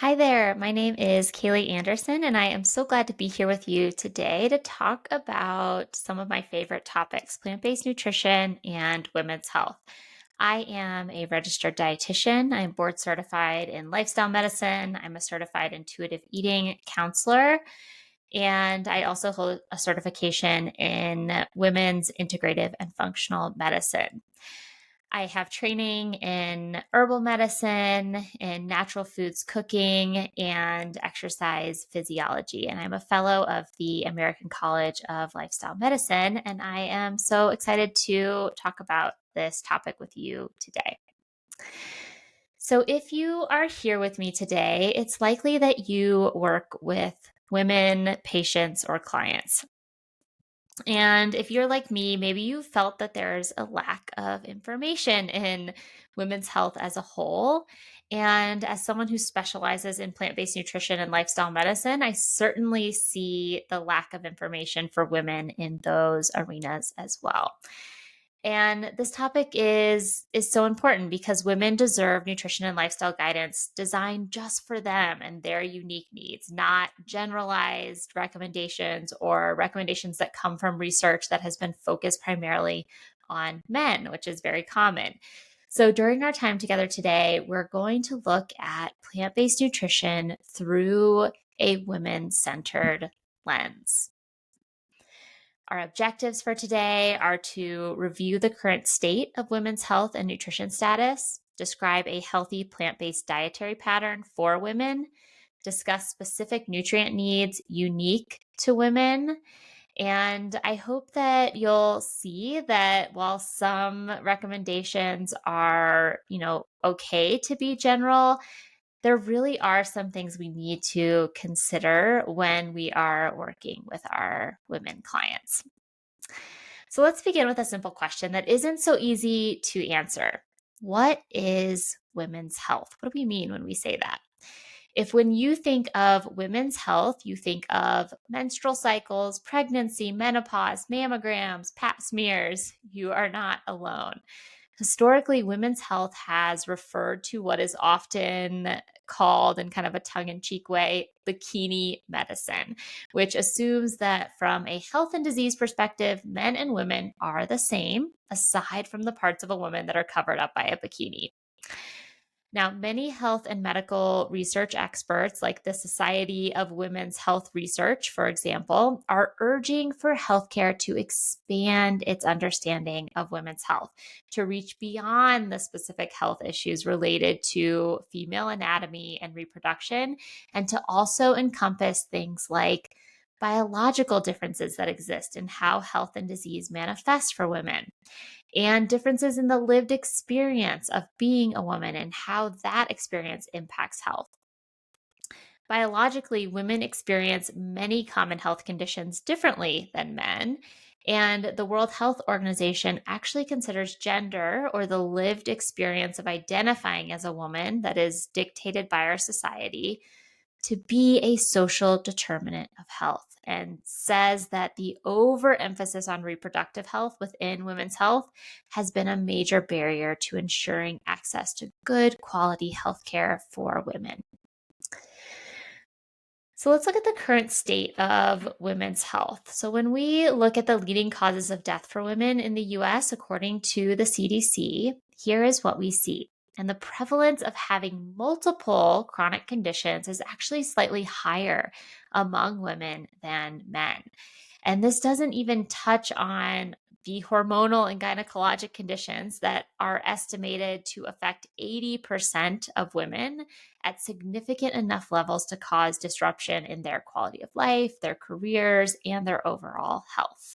Hi there. My name is Kaylee Anderson, and I am so glad to be here with you today to talk about some of my favorite topics plant based nutrition and women's health. I am a registered dietitian. I'm board certified in lifestyle medicine. I'm a certified intuitive eating counselor, and I also hold a certification in women's integrative and functional medicine. I have training in herbal medicine, in natural foods cooking, and exercise physiology. And I'm a fellow of the American College of Lifestyle Medicine. And I am so excited to talk about this topic with you today. So, if you are here with me today, it's likely that you work with women, patients, or clients. And if you're like me, maybe you felt that there's a lack of information in women's health as a whole. And as someone who specializes in plant based nutrition and lifestyle medicine, I certainly see the lack of information for women in those arenas as well. And this topic is so important because women deserve nutrition and lifestyle guidance designed just for them and their unique needs, not generalized recommendations or recommendations that come from research that has been focused primarily on men, which is very common. So during our time together today, we're going to look at plant-based nutrition through a women-centered lens. Our objectives for today are to review the current state of women's health and nutrition status, describe a healthy plant based dietary pattern for women, discuss specific nutrient needs unique to women. And I hope that you'll see that while some recommendations are, okay to be general, there really are some things we need to consider when we are working with our women clients. So let's begin with a simple question that isn't so easy to answer. What is women's health? What do we mean when we say that? If when you think of women's health, you think of menstrual cycles, pregnancy, menopause, mammograms, pap smears, you are not alone. Historically, women's health has referred to what is often called, in kind of a tongue in cheek way, bikini medicine, which assumes that from a health and disease perspective, men and women are the same, aside from the parts of a woman that are covered up by a bikini. Now, many health and medical research experts, like the Society of Women's Health Research, for example, are urging for healthcare to expand its understanding of women's health, to reach beyond the specific health issues related to female anatomy and reproduction, and to also encompass things like biological differences that exist in how health and disease manifest for women and differences in the lived experience of being a woman and how that experience impacts health. Biologically, women experience many common health conditions differently than men. And the World Health Organization actually considers gender, or the lived experience of identifying as a woman that is dictated by our society, to be a social determinant of health, and says that the overemphasis on reproductive health within women's health has been a major barrier to ensuring access to good quality healthcare for women. So let's look at the current state of women's health. So when we look at the leading causes of death for women in the US, according to the CDC, here is what we see. And the prevalence of having multiple chronic conditions is actually slightly higher among women than men. And this doesn't even touch on the hormonal and gynecologic conditions that are estimated to affect 80% of women at significant enough levels to cause disruption in their quality of life, their careers, and their overall health.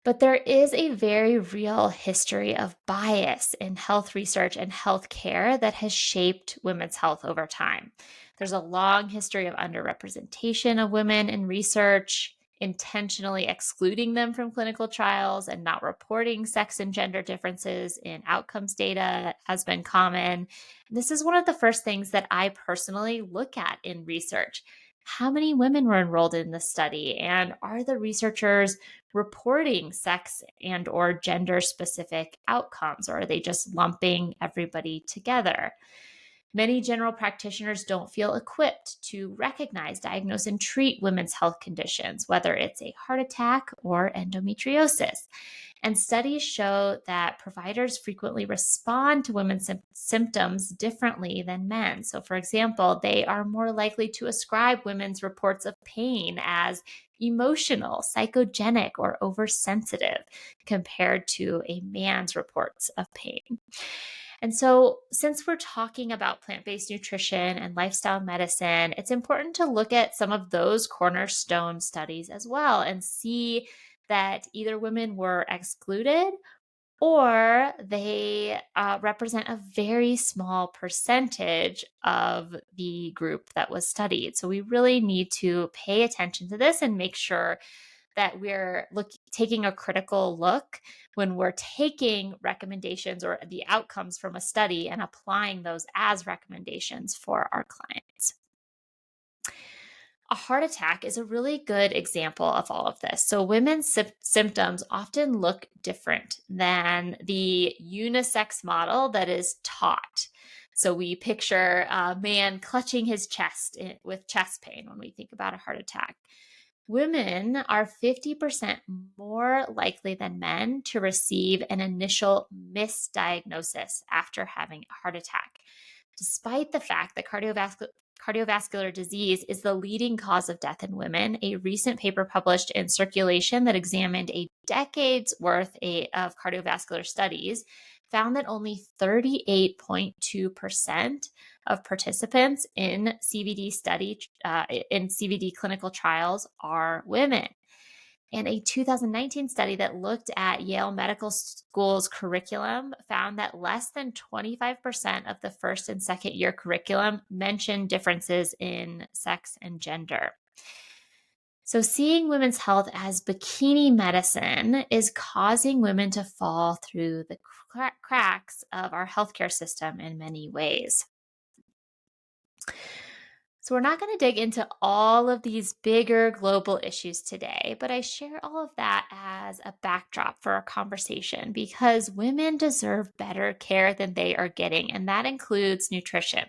But there is a very real history of bias in health research and health care that has shaped women's health over time. There's a long history of underrepresentation of women in research, intentionally excluding them from clinical trials, and not reporting sex and gender differences in outcomes data has been common. This is one of the first things that I personally look at in research. How many women were enrolled in this study? And are the researchers reporting sex and or gender specific outcomes, or are they just lumping everybody together? Many general practitioners don't feel equipped to recognize, diagnose, and treat women's health conditions, whether it's a heart attack or endometriosis. And studies show that providers frequently respond to women's symptoms differently than men. So, for example, they are more likely to ascribe women's reports of pain as emotional, psychogenic, or oversensitive compared to a man's reports of pain. And so, since we're talking about plant based nutrition and lifestyle medicine, it's important to look at some of those cornerstone studies as well and see that either women were excluded or they represent a very small percentage of the group that was studied. So, we really need to pay attention to this and make sure that we're taking a critical look when we're taking recommendations or the outcomes from a study and applying those as recommendations for our clients. A heart attack is a really good example of all of this. So, women's symptoms often look different than the unisex model that is taught. So, we picture a man clutching his chest with chest pain when we think about a heart attack. Women are 50% more likely than men to receive an initial misdiagnosis after having a heart attack, despite the fact that cardiovascular disease is the leading cause of death in women. A recent paper published in Circulation that examined a decade's worth of cardiovascular studies found that only 38.2% of participants in CVD clinical trials are women. And a 2019 study that looked at Yale Medical School's curriculum found that less than 25% of the first and second year curriculum mentioned differences in sex and gender. So, seeing women's health as bikini medicine is causing women to fall through the cracks of our healthcare system in many ways. So, we're not going to dig into all of these bigger global issues today, but I share all of that as a backdrop for our conversation because women deserve better care than they are getting, and that includes nutrition.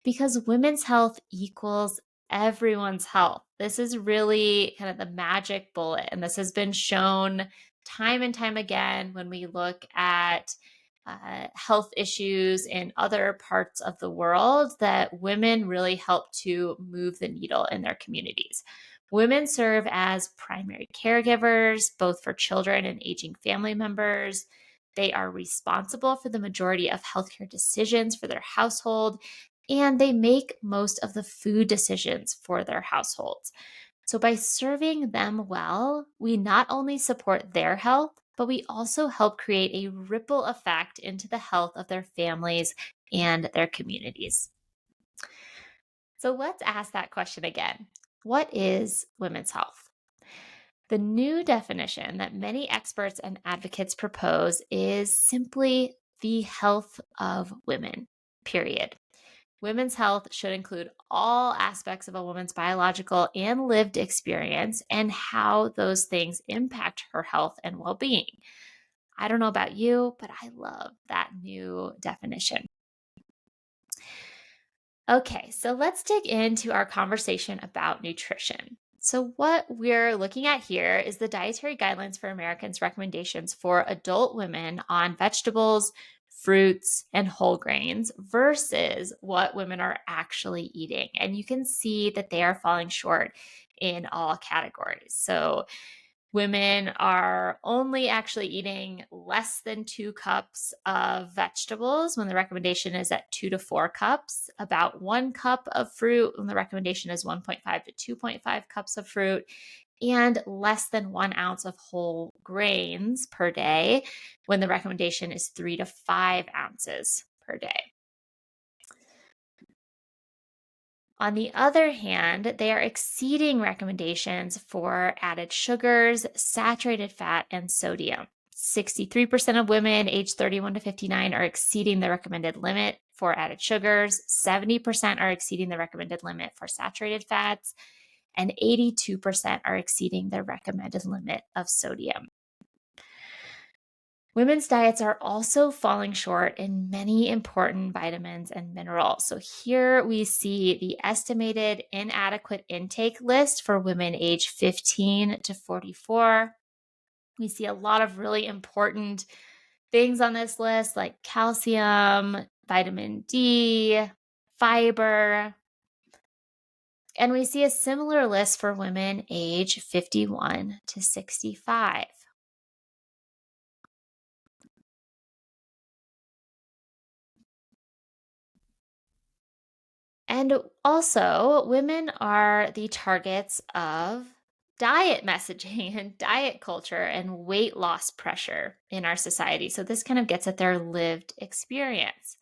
Because women's health equals everyone's health. This is really kind of the magic bullet. And this has been shown time and time again when we look at health issues in other parts of the world that women really help to move the needle in their communities. Women serve as primary caregivers, both for children and aging family members. They are responsible for the majority of healthcare decisions for their household, and they make most of the food decisions for their households. So, by serving them well, we not only support their health, but we also help create a ripple effect into the health of their families and their communities. So, let's ask that question again. What is women's health? The new definition that many experts and advocates propose is simply the health of women, period. Women's health should include all aspects of a woman's biological and lived experience and how those things impact her health and well being. I don't know about you, but I love that new definition. Okay, so let's dig into our conversation about nutrition. So, what we're looking at here is the Dietary Guidelines for Americans recommendations for adult women on vegetables, fruits, and whole grains versus what women are actually eating. And you can see that they are falling short in all categories. So, women are only actually eating less than 2 cups of vegetables when the recommendation is at 2 to 4 cups, about 1 cup of fruit when the recommendation is 1.5 to 2.5 cups of fruit, and less than 1 ounce of whole grains per day when the recommendation is 3 to 5 ounces per day. On the other hand, they are exceeding recommendations for added sugars, saturated fat, and sodium. 63% of women aged 31 to 59 are exceeding the recommended limit for added sugars, 70% are exceeding the recommended limit for saturated fats, and 82% are exceeding the recommended limit of sodium. Women's diets are also falling short in many important vitamins and minerals. So here we see the estimated inadequate intake list for women age 15 to 44. We see a lot of really important things on this list like calcium, vitamin D, fiber, and we see a similar list for women age 51 to 65. And also, women are the targets of diet messaging and diet culture and weight loss pressure in our society. So, this kind of gets at their lived experience.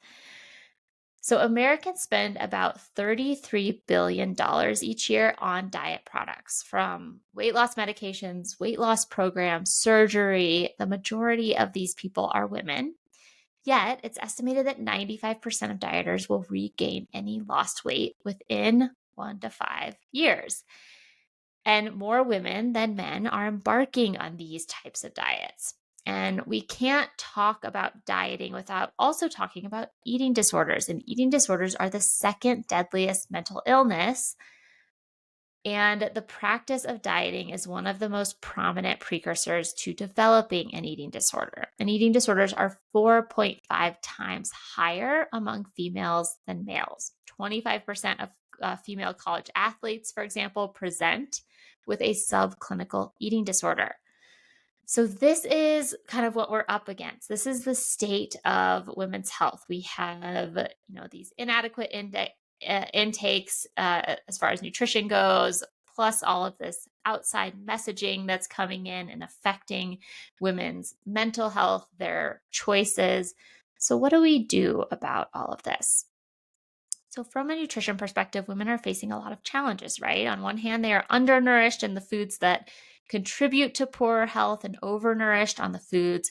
So, Americans spend about $33 billion each year on diet products from weight loss medications, weight loss programs, surgery. The majority of these people are women. Yet, it's estimated that 95% of dieters will regain any lost weight within 1 to 5 years. And more women than men are embarking on these types of diets. And we can't talk about dieting without also talking about eating disorders. And eating disorders are the second deadliest mental illness. And the practice of dieting is one of the most prominent precursors to developing an eating disorder. And eating disorders are 4.5 times higher among females than males. 25% of female college athletes, for example, present with a subclinical eating disorder. So this is kind of what we're up against. This is the state of women's health. We have, these inadequate intakes as far as nutrition goes, plus all of this outside messaging that's coming in and affecting women's mental health, their choices. So what do we do about all of this? So, from a nutrition perspective, women are facing a lot of challenges, right? On one hand, they are undernourished in the foods that contribute to poor health and overnourished on the foods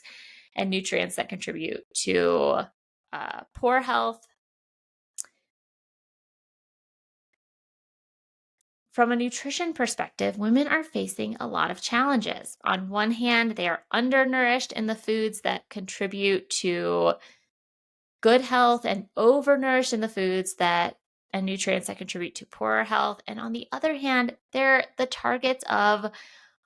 and nutrients that contribute to poor health. From a nutrition perspective, women are facing a lot of challenges. On one hand, they are undernourished in the foods that contribute to good health and overnourished in the foods that and nutrients that contribute to poorer health. And on the other hand, they're the targets of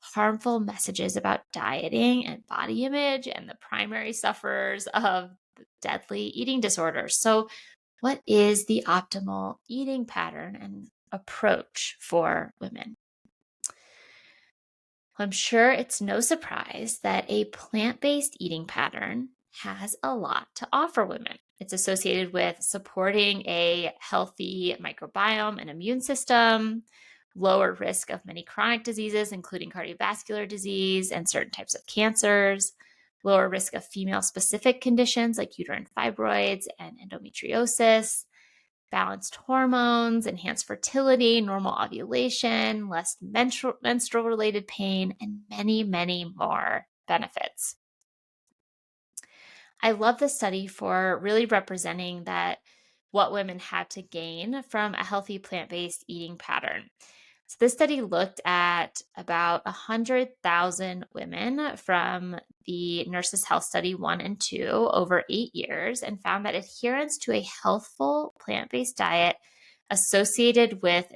harmful messages about dieting and body image and the primary sufferers of deadly eating disorders. So, what is the optimal eating pattern and approach for women? I'm sure it's no surprise that a plant based eating pattern has a lot to offer women. It's associated with supporting a healthy microbiome and immune system, lower risk of many chronic diseases, including cardiovascular disease and certain types of cancers, lower risk of female specific conditions like uterine fibroids and endometriosis, balanced hormones, enhanced fertility, normal ovulation, less menstrual related pain, and many, many more benefits. I love this study for really representing that what women had to gain from a healthy plant-based eating pattern. So this study looked at about 100,000 women from the Nurses Health Study 1 and 2 over 8 years and found that adherence to a healthful plant-based diet was associated with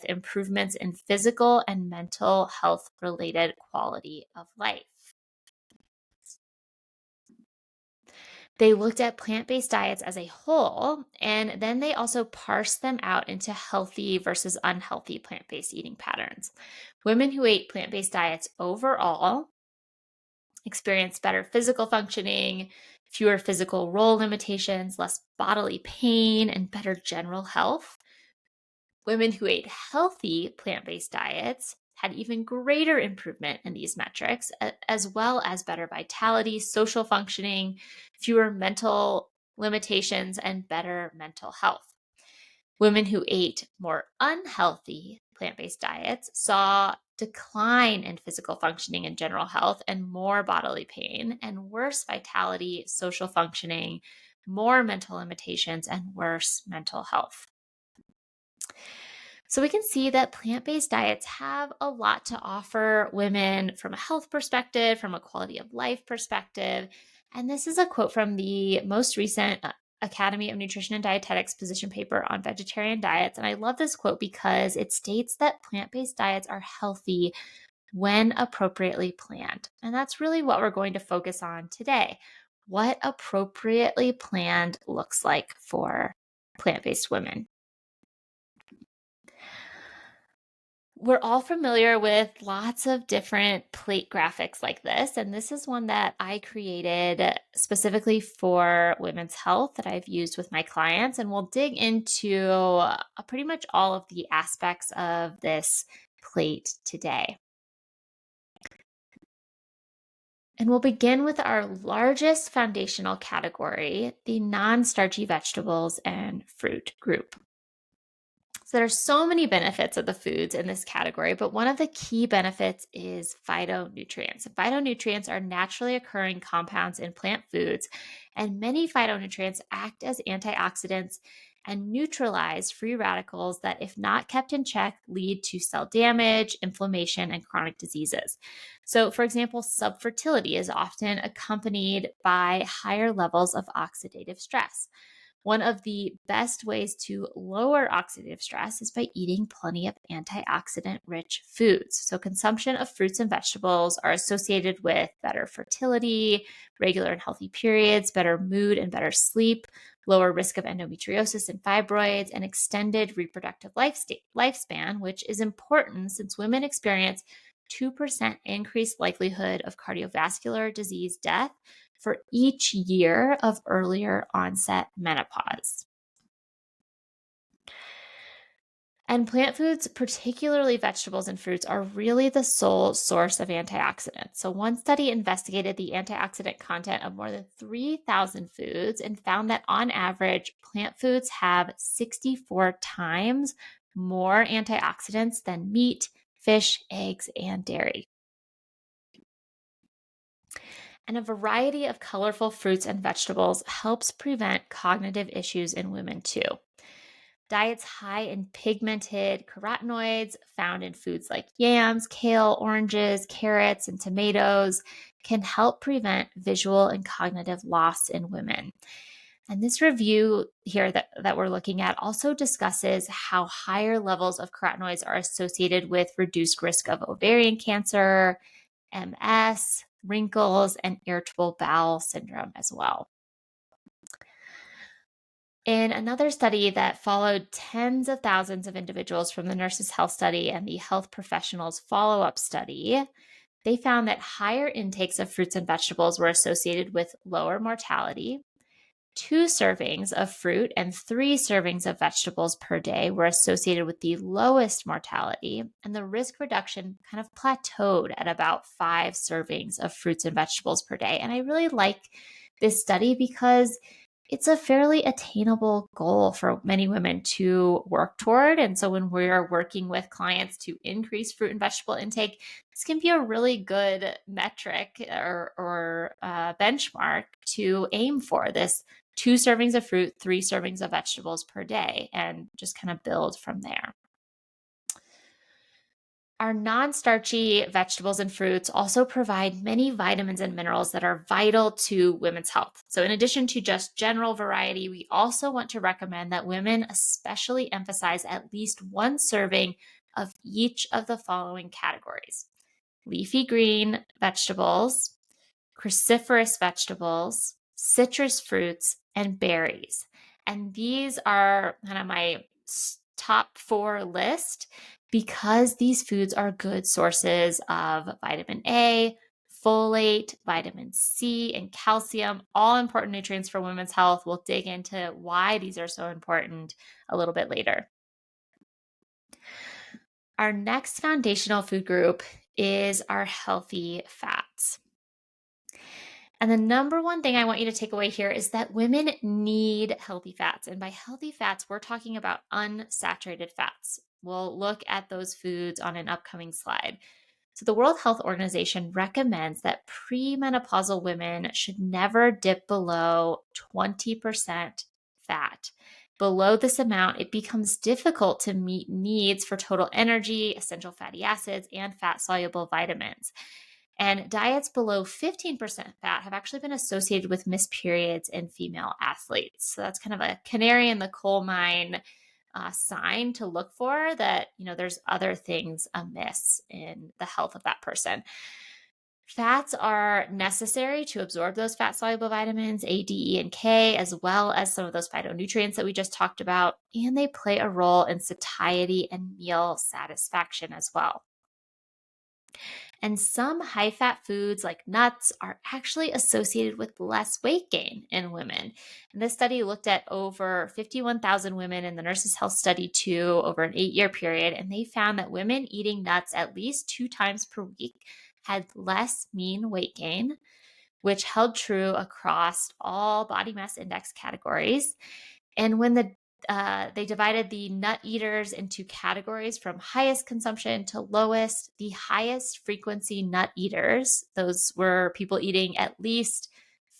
improvements in physical and mental health related quality of life. They looked at plant based diets as a whole, and then they also parsed them out into healthy versus unhealthy plant based eating patterns. Women who ate plant based diets overall experienced better physical functioning, fewer physical role limitations, less bodily pain, and better general health. Women who ate healthy plant based diets had even greater improvement in these metrics, as well as better vitality, social functioning, fewer mental limitations, and better mental health. Women who ate more unhealthy plant based diets saw decline in physical functioning and general health and more bodily pain and worse vitality, social functioning, more mental limitations, and worse mental health. So we can see that plant based diets have a lot to offer women from a health perspective, from a quality of life perspective. And this is a quote from the most recent Academy of Nutrition and Dietetics position paper on vegetarian diets. And I love this quote because it states that plant based diets are healthy when appropriately planned. And that's really what we're going to focus on today. What appropriately planned looks like for plant based women. We're all familiar with lots of different plate graphics like this. And this is one that I created specifically for women's health that I've used with my clients. And we'll dig into pretty much all of the aspects of this plate today. And we'll begin with our largest foundational category, the non starchy vegetables and fruit group. So there's so many benefits of the foods in this category, but one of the key benefits is phytonutrients. Phytonutrients are naturally occurring compounds in plant foods, and many phytonutrients act as antioxidants and neutralize free radicals that, if not kept in check, lead to cell damage, inflammation, and chronic diseases. So, for example, subfertility is often accompanied by higher levels of oxidative stress. One of the best ways to lower oxidative stress is by eating plenty of antioxidant rich foods. So, consumption of fruits and vegetables are associated with better fertility, regular and healthy periods, better mood and better sleep, lower risk of endometriosis and fibroids, and extended reproductive lifespan, which is important since women experience 2% increased likelihood of cardiovascular disease death for each year of earlier onset menopause. And plant foods, particularly vegetables and fruits, are really the sole source of antioxidants. So, one study investigated the antioxidant content of more than 3,000 foods and found that on average, plant foods have 64 times more antioxidants than meat, fish, eggs, and dairy. And a variety of colorful fruits and vegetables helps prevent cognitive issues in women too. Diets high in pigmented carotenoids found in foods like yams, kale, oranges, carrots, and tomatoes can help prevent visual and cognitive loss in women. And this review here that we're looking at also discusses how higher levels of carotenoids are associated with reduced risk of ovarian cancer, MS, wrinkles, and irritable bowel syndrome as well. In another study that followed tens of thousands of individuals from the Nurses' Health Study and the Health Professionals Follow Up Study, they found that higher intakes of fruits and vegetables were associated with lower mortality. 2 servings of fruit and 3 servings of vegetables per day were associated with the lowest mortality, and the risk reduction kind of plateaued at about 5 servings of fruits and vegetables per day. And I really like this study because it's a fairly attainable goal for many women to work toward. And so when we're working with clients to increase fruit and vegetable intake, this can be a really good metric or benchmark to aim for this 2 servings of fruit, 3 servings of vegetables per day, and just kind of build from there. Our non starchy vegetables and fruits also provide many vitamins and minerals that are vital to women's health. So, in addition to just general variety, we also want to recommend that women especially emphasize at least 1 serving of each of the following categories: leafy green vegetables, cruciferous vegetables, citrus fruits, and berries. And these are kind of my top 4 list because these foods are good sources of vitamin A, folate, vitamin C, and calcium, all important nutrients for women's health. We'll dig into why these are so important a little bit later. Our next foundational food group is our healthy fats. And the number one thing I want you to take away here is that women need healthy fats. And by healthy fats, we're talking about unsaturated fats. We'll look at those foods on an upcoming slide. So, the World Health Organization recommends that premenopausal women should never dip below 20% fat. Below this amount, it becomes difficult to meet needs for total energy, essential fatty acids, and fat soluble vitamins. And diets below 15% fat have actually been associated with missed periods in female athletes. So that's kind of a canary in the coal mine sign to look for that, there's other things amiss in the health of that person. Fats are necessary to absorb those fat soluble vitamins, A, D, E, and K, as well as some of those phytonutrients that we just talked about. And they play a role in satiety and meal satisfaction as well. And some high fat foods like nuts are actually associated with less weight gain in women. And this study looked at over 51,000 women in the Nurses Health Study 2 over an 8-year period. And they found that women eating nuts at least 2 times per week had less mean weight gain, which held true across all body mass index categories. And when they divided the nut eaters into categories from highest consumption to lowest, the highest frequency nut eaters, those were people eating at least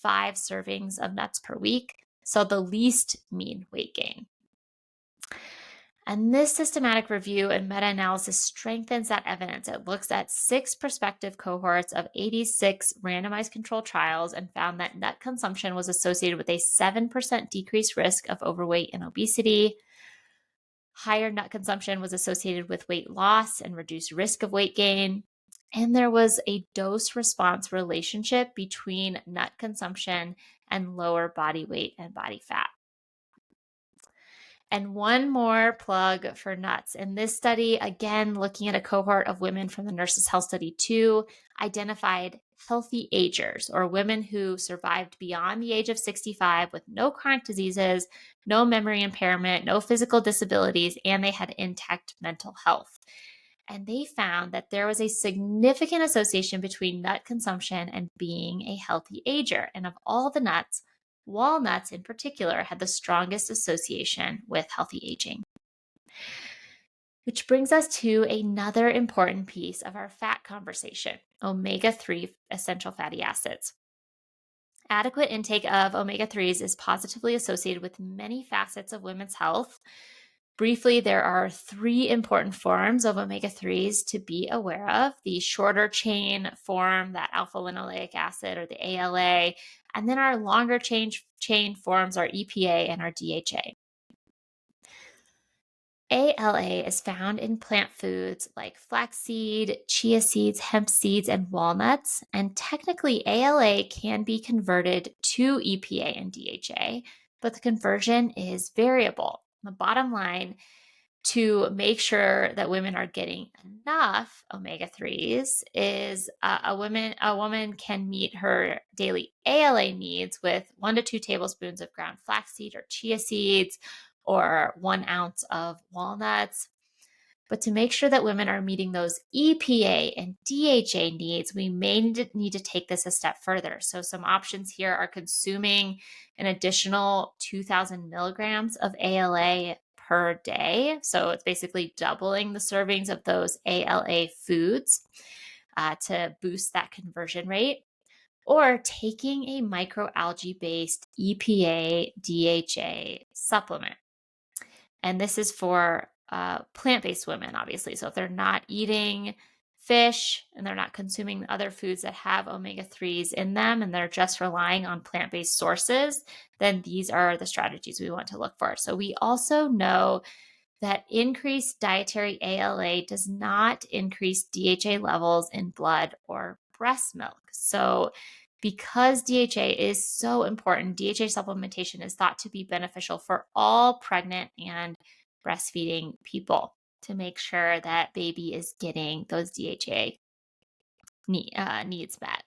5 servings of nuts per week, so the least mean weight gain. And this systematic review and meta analysis strengthens that evidence. It looks at 6 prospective cohorts of 86 randomized controlled trials and found that nut consumption was associated with a 7% decreased risk of overweight and obesity. Higher nut consumption was associated with weight loss and reduced risk of weight gain. And there was a dose response relationship between nut consumption and lower body weight and body fat. And one more plug for nuts. In this study, again, looking at a cohort of women from the Nurses Health Study 2, identified healthy agers, or women who survived beyond the age of 65 with no chronic diseases, no memory impairment, no physical disabilities, and they had intact mental health. And they found that there was a significant association between nut consumption and being a healthy ager. And of all the nuts, walnuts in particular had the strongest association with healthy aging. Which brings us to another important piece of our fat conversation, omega-3 essential fatty acids. Adequate intake of omega-3s is positively associated with many facets of women's health. Briefly, there are 3 important forms of omega-3s to be aware of: the shorter chain form, that alpha linoleic acid or the ALA, and then our longer chain forms are EPA and our DHA. ALA is found in plant foods like flaxseed, chia seeds, hemp seeds, and walnuts. And technically, ALA can be converted to EPA and DHA, but the conversion is variable. The bottom line, to make sure that women are getting enough omega-3s, is a woman can meet her daily ALA needs with 1 to 2 tablespoons of ground flaxseed or chia seeds, or 1 ounce of walnuts. But to make sure that women are meeting those EPA and DHA needs, we may need to take this a step further. So some options here are consuming an additional 2,000 milligrams of ALA per day. So it's basically doubling the servings of those ALA foods to boost that conversion rate, or taking a microalgae-based EPA DHA supplement. And this is for plant-based women, obviously. So if they're not eating fish and they're not consuming other foods that have omega-3s in them, and they're just relying on plant-based sources, then these are the strategies we want to look for. So we also know that increased dietary ALA does not increase DHA levels in blood or breast milk. So because DHA is so important, DHA supplementation is thought to be beneficial for all pregnant and breastfeeding people to make sure that baby is getting those DHA needs met.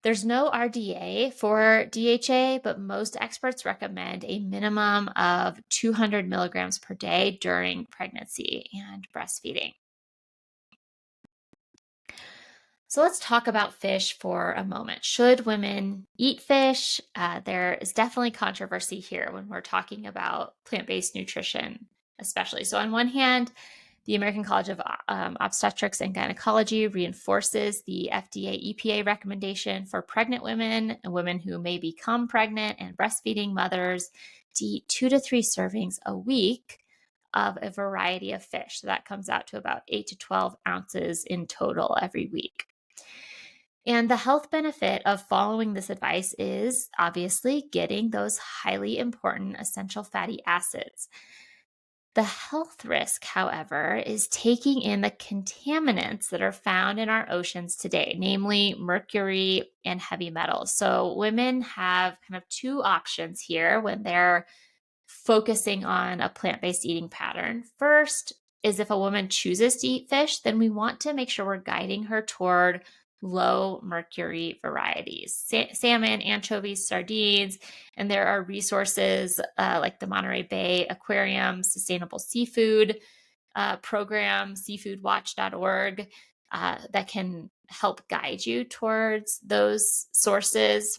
There's no RDA for DHA, but most experts recommend a minimum of 200 milligrams per day during pregnancy and breastfeeding. So let's talk about fish for a moment. Should women eat fish? There is definitely controversy here when we're talking about plant-based nutrition, especially. So on one hand, The American College of Obstetrics and Gynecology reinforces the FDA EPA recommendation for pregnant women and women who may become pregnant and breastfeeding mothers to eat 2 to 3 servings a week of a variety of fish. So that comes out to about 8 to 12 ounces in total every week. And the health benefit of following this advice is obviously getting those highly important essential fatty acids. The health risk, however, is taking in the contaminants that are found in our oceans today, namely mercury and heavy metals. So, women have kind of two options here when they're focusing on a plant based eating pattern. First is if a woman chooses to eat fish, then we want to make sure we're guiding her toward low mercury varieties, salmon, anchovies, sardines. And there are resources like the Monterey Bay Aquarium Sustainable Seafood Program, seafoodwatch.org, that can help guide you towards those sources.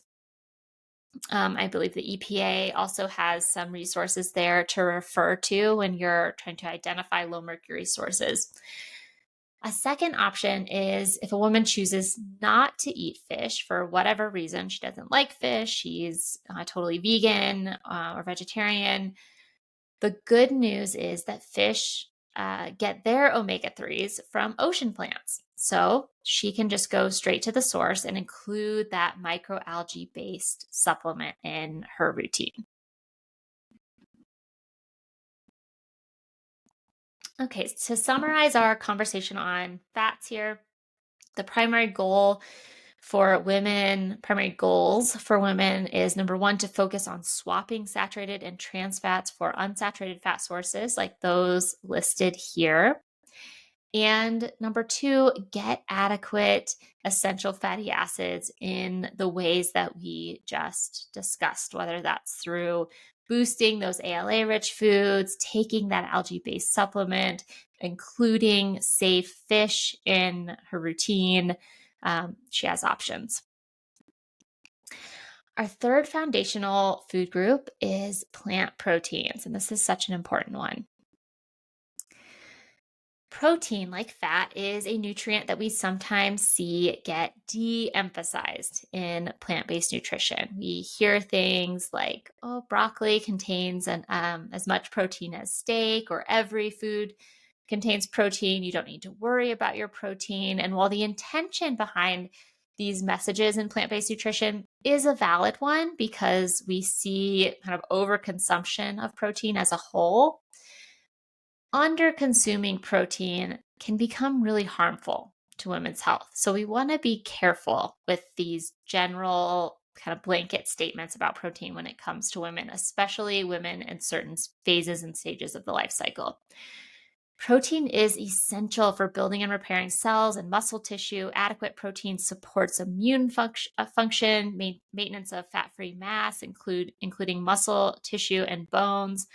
I believe the EPA also has some resources there to refer to when you're trying to identify low mercury sources. A second option is if a woman chooses not to eat fish for whatever reason, she doesn't like fish, she's totally vegan or vegetarian. The good news is that fish get their omega 3s from ocean plants. So she can just go straight to the source and include that microalgae based supplement in her routine. Okay, to summarize our conversation on fats here, the primary goals for women is number one, to focus on swapping saturated and trans fats for unsaturated fat sources like those listed here. And number two, get adequate essential fatty acids in the ways that we just discussed, whether that's through boosting those ALA rich foods, taking that algae based supplement, including safe fish in her routine. She has options. Our third foundational food group is plant proteins, and this is such an important one. Protein, like fat, is a nutrient that we sometimes see get de emphasized in plant based nutrition. We hear things like, oh, broccoli contains as much protein as steak, or every food contains protein. You don't need to worry about your protein. And while the intention behind these messages in plant based nutrition is a valid one because we see kind of overconsumption of protein as a whole, under consuming protein can become really harmful to women's health. So we want to be careful with these general kind of blanket statements about protein when it comes to women, especially women in certain phases and stages of the life cycle. Protein is essential for building and repairing cells and muscle tissue. Adequate protein supports immune function, maintenance of fat-free mass, including muscle tissue and bones.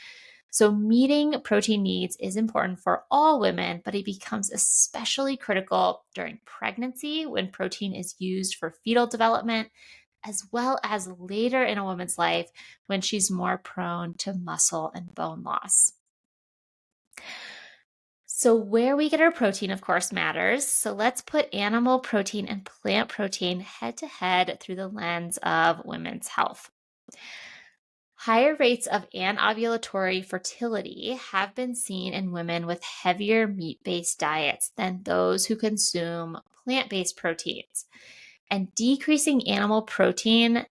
So meeting protein needs is important for all women, but it becomes especially critical during pregnancy when protein is used for fetal development, as well as later in a woman's life when she's more prone to muscle and bone loss. So where we get our protein, of course, matters. So let's put animal protein and plant protein head to head through the lens of women's health. Higher rates of anovulatory fertility have been seen in women with heavier meat based diets than those who consume plant based proteins. And decreasing animal protein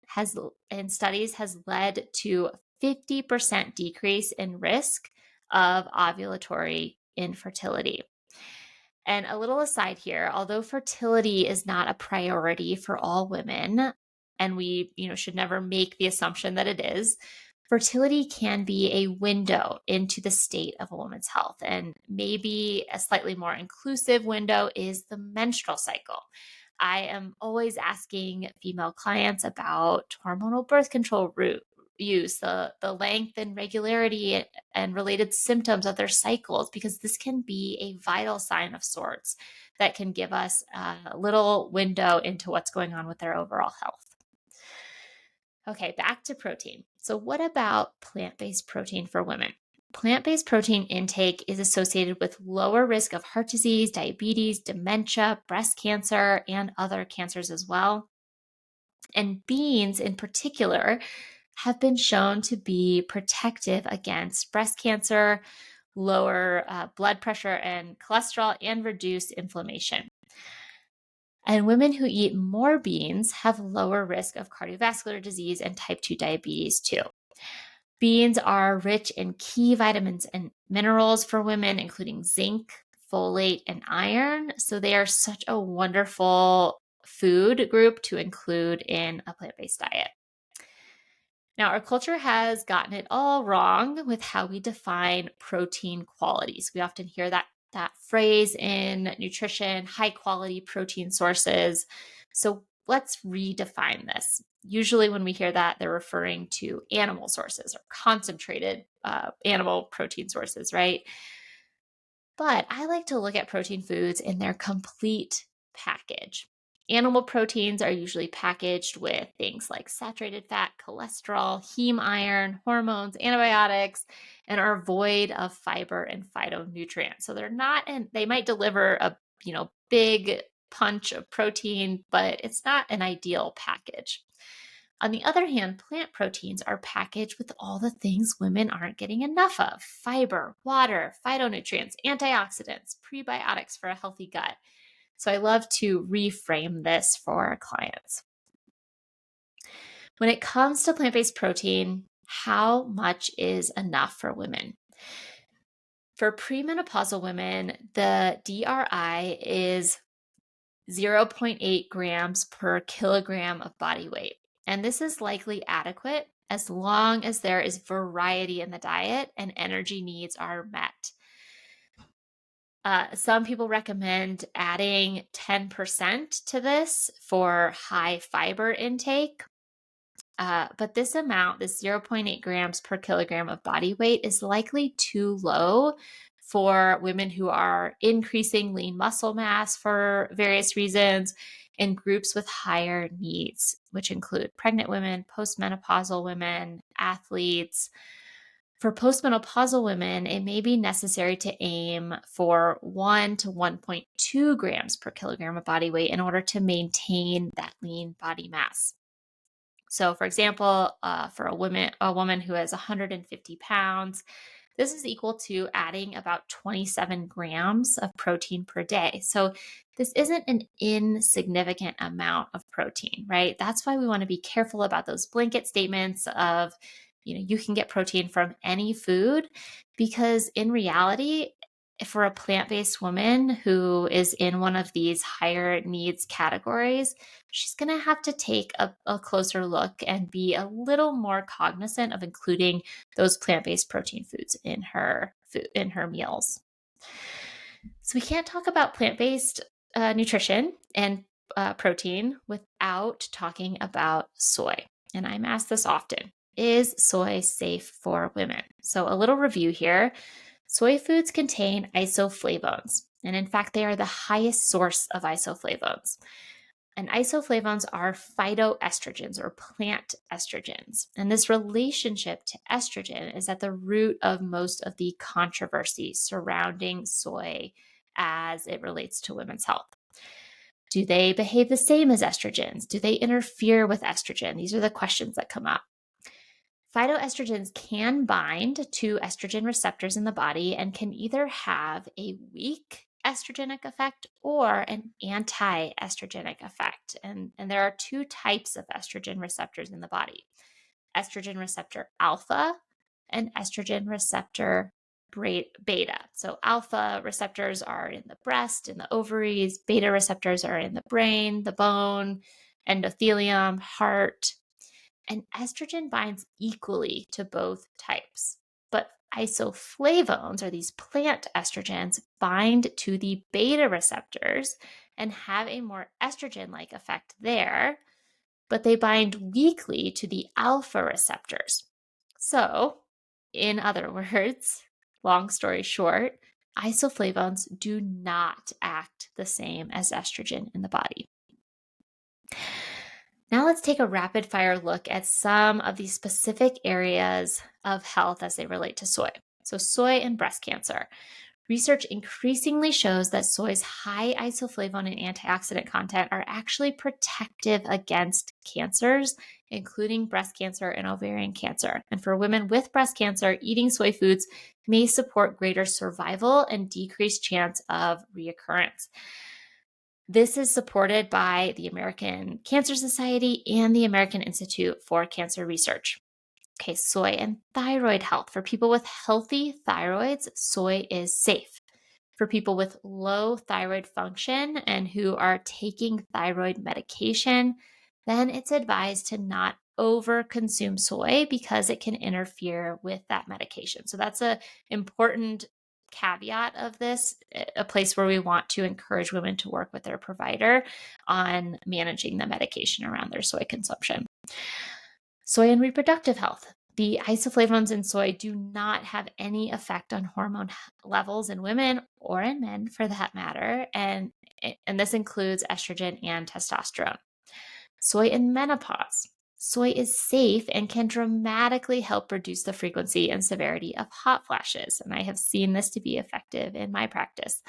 in studies has led to 50% decrease in risk of ovulatory infertility. And a little aside here, although fertility is not a priority for all women, and we, should never make the assumption that it is, fertility can be a window into the state of a woman's health. And maybe a slightly more inclusive window is the menstrual cycle. I am always asking female clients about hormonal birth control use, the length and regularity and related symptoms of their cycles, because this can be a vital sign of sorts that can give us a little window into what's going on with their overall health. Okay, back to protein. So what about plant-based protein for women? Plant-based protein intake is associated with lower risk of heart disease, diabetes, dementia, breast cancer, and other cancers as well. And beans in particular have been shown to be protective against breast cancer, lower blood pressure and cholesterol, and reduce inflammation. And women who eat more beans have lower risk of cardiovascular disease and type 2 diabetes too. Beans are rich in key vitamins and minerals for women, including zinc, folate, and iron. So they are such a wonderful food group to include in a plant based diet. Now, our culture has gotten it all wrong with how we define protein qualities. We often hear that phrase in nutrition, high quality protein sources. So let's redefine this. Usually, when we hear that, they're referring to animal sources or concentrated animal protein sources, right? But I like to look at protein foods in their complete package. Animal proteins are usually packaged with things like saturated fat, cholesterol, heme iron, hormones, antibiotics, and are void of fiber and phytonutrients. So they're not, and they might deliver a big punch of protein, but it's not an ideal package. On the other hand, plant proteins are packaged with all the things women aren't getting enough of: fiber, water, phytonutrients, antioxidants, prebiotics for a healthy gut. So I love to reframe this for our clients. When it comes to plant based protein, how much is enough for women? For premenopausal women, the DRI is 0.8 grams per kilogram of body weight. And this is likely adequate as long as there is variety in the diet and energy needs are met. Some people recommend adding 10% to this for high fiber intake. But this amount, this 0.8 grams per kilogram of body weight, is likely too low for women who are increasing lean muscle mass for various reasons in groups with higher needs, which include pregnant women, postmenopausal women, athletes. For postmenopausal women, it may be necessary to aim for 1 to 1.2 grams per kilogram of body weight in order to maintain that lean body mass. So, for example, for a woman who has 150 pounds, this is equal to adding about 27 grams of protein per day. So, this isn't an insignificant amount of protein, right? That's why we want to be careful about those blanket statements of, you can get protein from any food, because in reality, for a plant-based woman who is in one of these higher needs categories, she's going to have to take a closer look and be a little more cognizant of including those plant-based protein foods in her meals. So we can't talk about plant-based nutrition and protein without talking about soy. And I'm asked this often: is soy safe for women? So a little review here. Soy foods contain isoflavones, and in fact, they are the highest source of isoflavones. And isoflavones are phytoestrogens or plant estrogens. And this relationship to estrogen is at the root of most of the controversy surrounding soy as it relates to women's health. Do they behave the same as estrogens? Do they interfere with estrogen? These are the questions that come up. Phytoestrogens can bind to estrogen receptors in the body and can either have a weak estrogenic effect or an anti-estrogenic effect. And there are two types of estrogen receptors in the body: estrogen receptor alpha and estrogen receptor beta. So alpha receptors are in the breast, in the ovaries. Beta receptors are in the brain, the bone, endothelium, heart. And estrogen binds equally to both types. But isoflavones, or these plant estrogens, bind to the beta receptors and have a more estrogen-like effect there, but they bind weakly to the alpha receptors. So, in other words, long story short, isoflavones do not act the same as estrogen in the body. Now let's take a rapid fire look at some of these specific areas of health as they relate to soy. So, soy and breast cancer. Research increasingly shows that soy's high isoflavone and antioxidant content are actually protective against cancers, including breast cancer and ovarian cancer. And for women with breast cancer, eating soy foods may support greater survival and decreased chance of reoccurrence. This is supported by the American Cancer Society and the American Institute for Cancer Research. Okay, soy and thyroid health. For people with healthy thyroids, soy is safe. For people with low thyroid function and who are taking thyroid medication, then it's advised to not over consume soy because it can interfere with that medication. So that's a important caveat of this, a place where we want to encourage women to work with their provider on managing the medication around their soy consumption. Soy and reproductive health. The isoflavones in soy do not have any effect on hormone levels in women or in men for that matter, and this includes estrogen and testosterone. Soy in menopause. Soy is safe and can dramatically help reduce the frequency and severity of hot flashes, and I have seen this to be effective in my practice.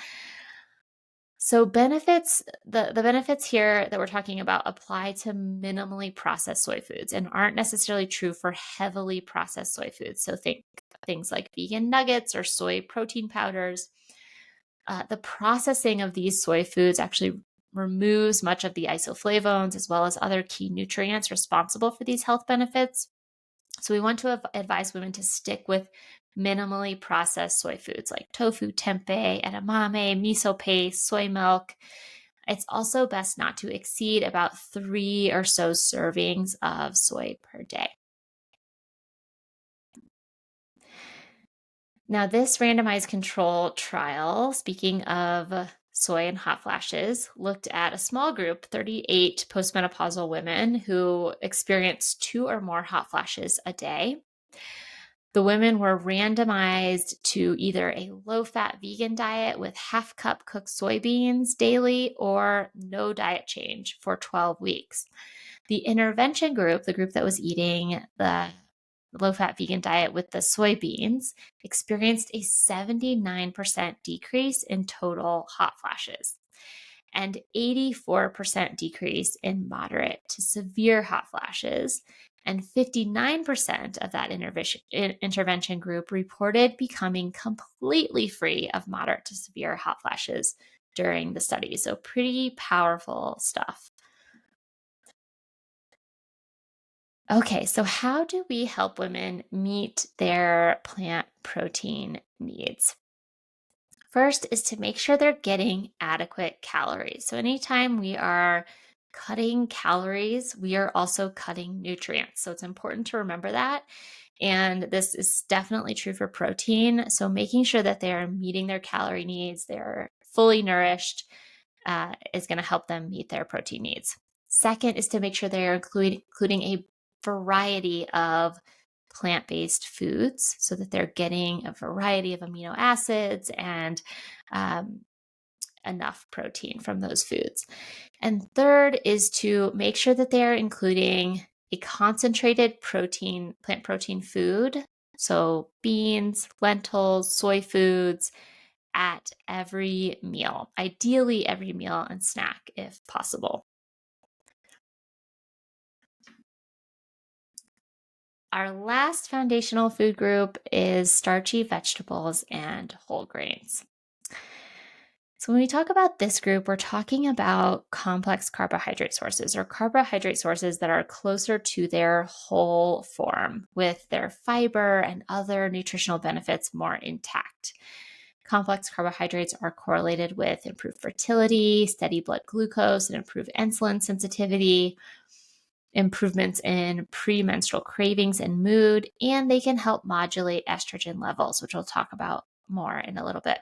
So the benefits here that we're talking about apply to minimally processed soy foods and aren't necessarily true for heavily processed soy foods. So think things like vegan nuggets or soy protein powders. The processing of these soy foods actually removes much of the isoflavones as well as other key nutrients responsible for these health benefits. So we want to advise women to stick with minimally processed soy foods like tofu, tempeh, edamame, miso paste, soy milk. It's also best not to exceed about 3 or so servings of soy per day. Now, this randomized control trial, speaking of soy and hot flashes, looked at a small group, 38 postmenopausal women who experienced 2 or more hot flashes a day. The women were randomized to either a low fat vegan diet with half cup cooked soybeans daily or no diet change for 12 weeks. The intervention group, the group that was eating the low fat vegan diet with the soybeans, experienced a 79% decrease in total hot flashes and 84% decrease in moderate to severe hot flashes. And 59% of that intervention group reported becoming completely free of moderate to severe hot flashes during the study. So, pretty powerful stuff. Okay, so how do we help women meet their plant protein needs? First is to make sure they're getting adequate calories. So, anytime we are cutting calories, we are also cutting nutrients. So, it's important to remember that. And this is definitely true for protein. So, making sure that they're meeting their calorie needs, they're fully nourished, is going to help them meet their protein needs. Second is to make sure they're including a variety of plant-based foods so that they're getting a variety of amino acids and enough protein from those foods. And third is to make sure that they're including a concentrated plant protein food. So beans, lentils, soy foods at every meal, ideally every meal and snack if possible. Our last foundational food group is starchy vegetables and whole grains. So, when we talk about this group, we're talking about complex carbohydrate sources or carbohydrate sources that are closer to their whole form with their fiber and other nutritional benefits more intact. Complex carbohydrates are correlated with improved fertility, steady blood glucose, and improved insulin sensitivity, improvements in premenstrual cravings and mood, and they can help modulate estrogen levels, which we'll talk about more in a little bit.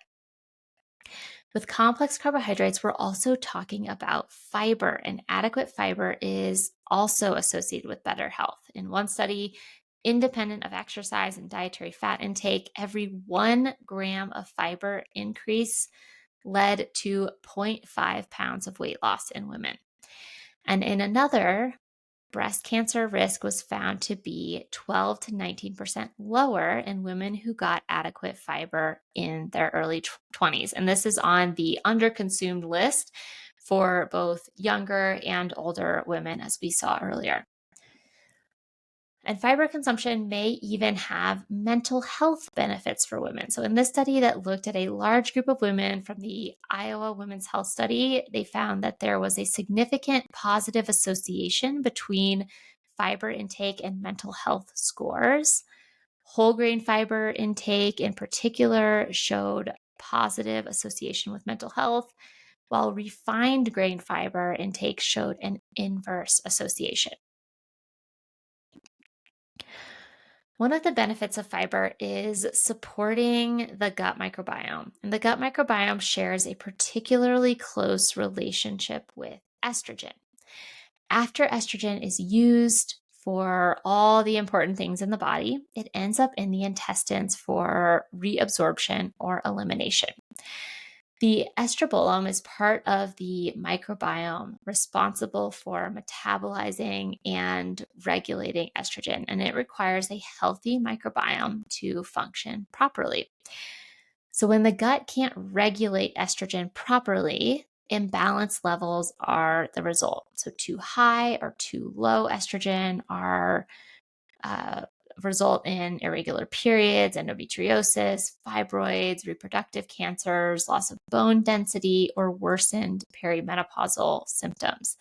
With complex carbohydrates, we're also talking about fiber, and adequate fiber is also associated with better health. In one study, independent of exercise and dietary fat intake, every 1 gram of fiber increase led to 0.5 pounds of weight loss in women. And in another breast cancer risk was found to be 12 to 19% lower in women who got adequate fiber in their early 20s. And this is on the underconsumed list for both younger and older women, as we saw earlier. And fiber consumption may even have mental health benefits for women. So, in this study that looked at a large group of women from the Iowa Women's Health Study, they found that there was a significant positive association between fiber intake and mental health scores. Whole grain fiber intake, in particular, showed positive association with mental health, while refined grain fiber intake showed an inverse association. One of the benefits of fiber is supporting the gut microbiome. And the gut microbiome shares a particularly close relationship with estrogen. After estrogen is used for all the important things in the body, it ends up in the intestines for reabsorption or elimination. The estrobolome is part of the microbiome responsible for metabolizing and regulating estrogen, and it requires a healthy microbiome to function properly. So, when the gut can't regulate estrogen properly, imbalanced levels are the result. So, too high or too low estrogen are uh, result in irregular periods, endometriosis, fibroids, reproductive cancers, loss of bone density, or worsened perimenopausal symptoms.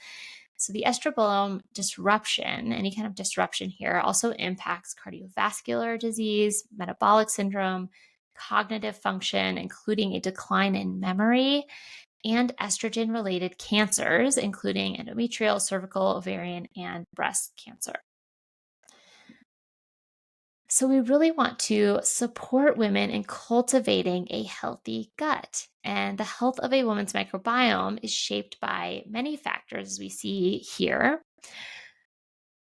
So, the estrobolome disruption, any kind of disruption here, also impacts cardiovascular disease, metabolic syndrome, cognitive function, including a decline in memory, and estrogen related cancers, including endometrial, cervical, ovarian, and breast cancer. So, we really want to support women in cultivating a healthy gut. And the health of a woman's microbiome is shaped by many factors, as we see here,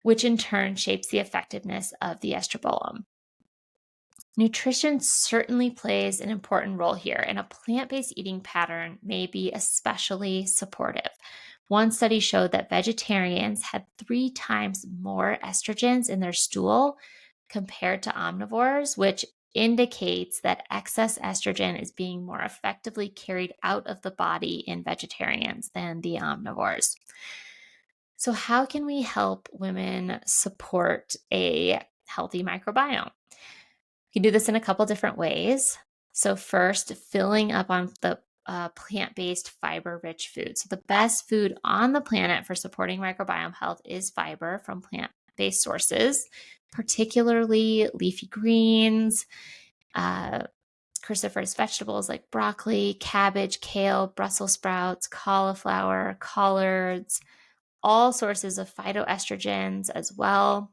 which in turn shapes the effectiveness of the estrobolome. Nutrition certainly plays an important role here, and a plant based eating pattern may be especially supportive. One study showed that vegetarians had 3 times more estrogens in their stool compared to omnivores, which indicates that excess estrogen is being more effectively carried out of the body in vegetarians than the omnivores. So, how can we help women support a healthy microbiome? You can do this in a couple different ways. So, first, filling up on the plant based fiber rich foods. So, the best food on the planet for supporting microbiome health is fiber from plant based sources, particularly leafy greens, uh, cruciferous vegetables like broccoli, cabbage, kale, Brussels sprouts, cauliflower, collards, all sources of phytoestrogens as well.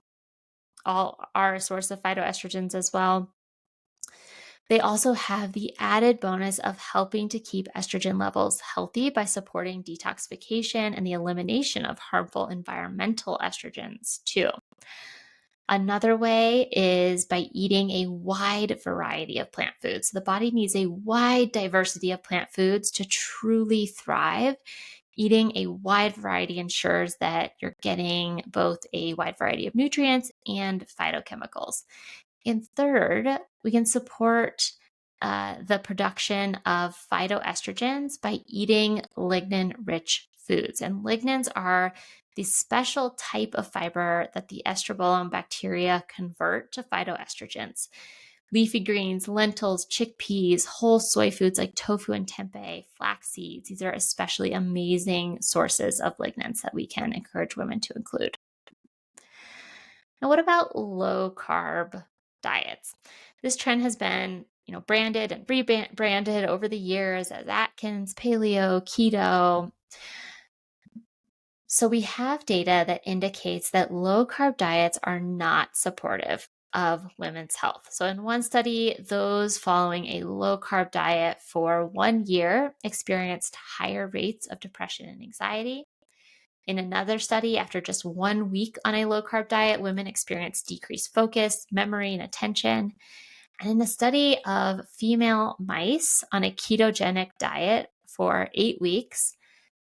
All are a source of phytoestrogens as well. They also have the added bonus of helping to keep estrogen levels healthy by supporting detoxification and the elimination of harmful environmental estrogens, too. Another way is by eating a wide variety of plant foods. The body needs a wide diversity of plant foods to truly thrive. Eating a wide variety ensures that you're getting both a wide variety of nutrients and phytochemicals. And third, we can support the production of phytoestrogens by eating lignin-rich foods. And lignans are the special type of fiber that the estrobolome bacteria convert to phytoestrogens. Leafy greens, lentils, chickpeas, whole soy foods like tofu and tempeh, flax seeds. These are especially amazing sources of lignans that we can encourage women to include. Now, what about low carb diets? This trend has been, branded and rebranded over the years as Atkins, paleo, keto. So we have data that indicates that low carb diets are not supportive of women's health. So in one study, those following a low carb diet for 1 year experienced higher rates of depression and anxiety. In another study, after just 1 week on a low carb diet, women experienced decreased focus, memory, and attention. And in a study of female mice on a ketogenic diet for 8 weeks,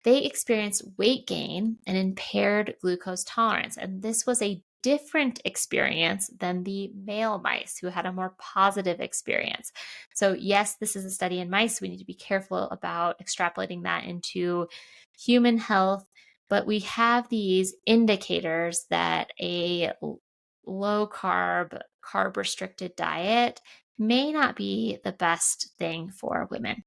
they experienced weight gain and impaired glucose tolerance. And this was a different experience than the male mice who had a more positive experience. So, yes, this is a study in mice. We need to be careful about extrapolating that into human health. But we have these indicators that a low carb, carb restricted diet may not be the best thing for women.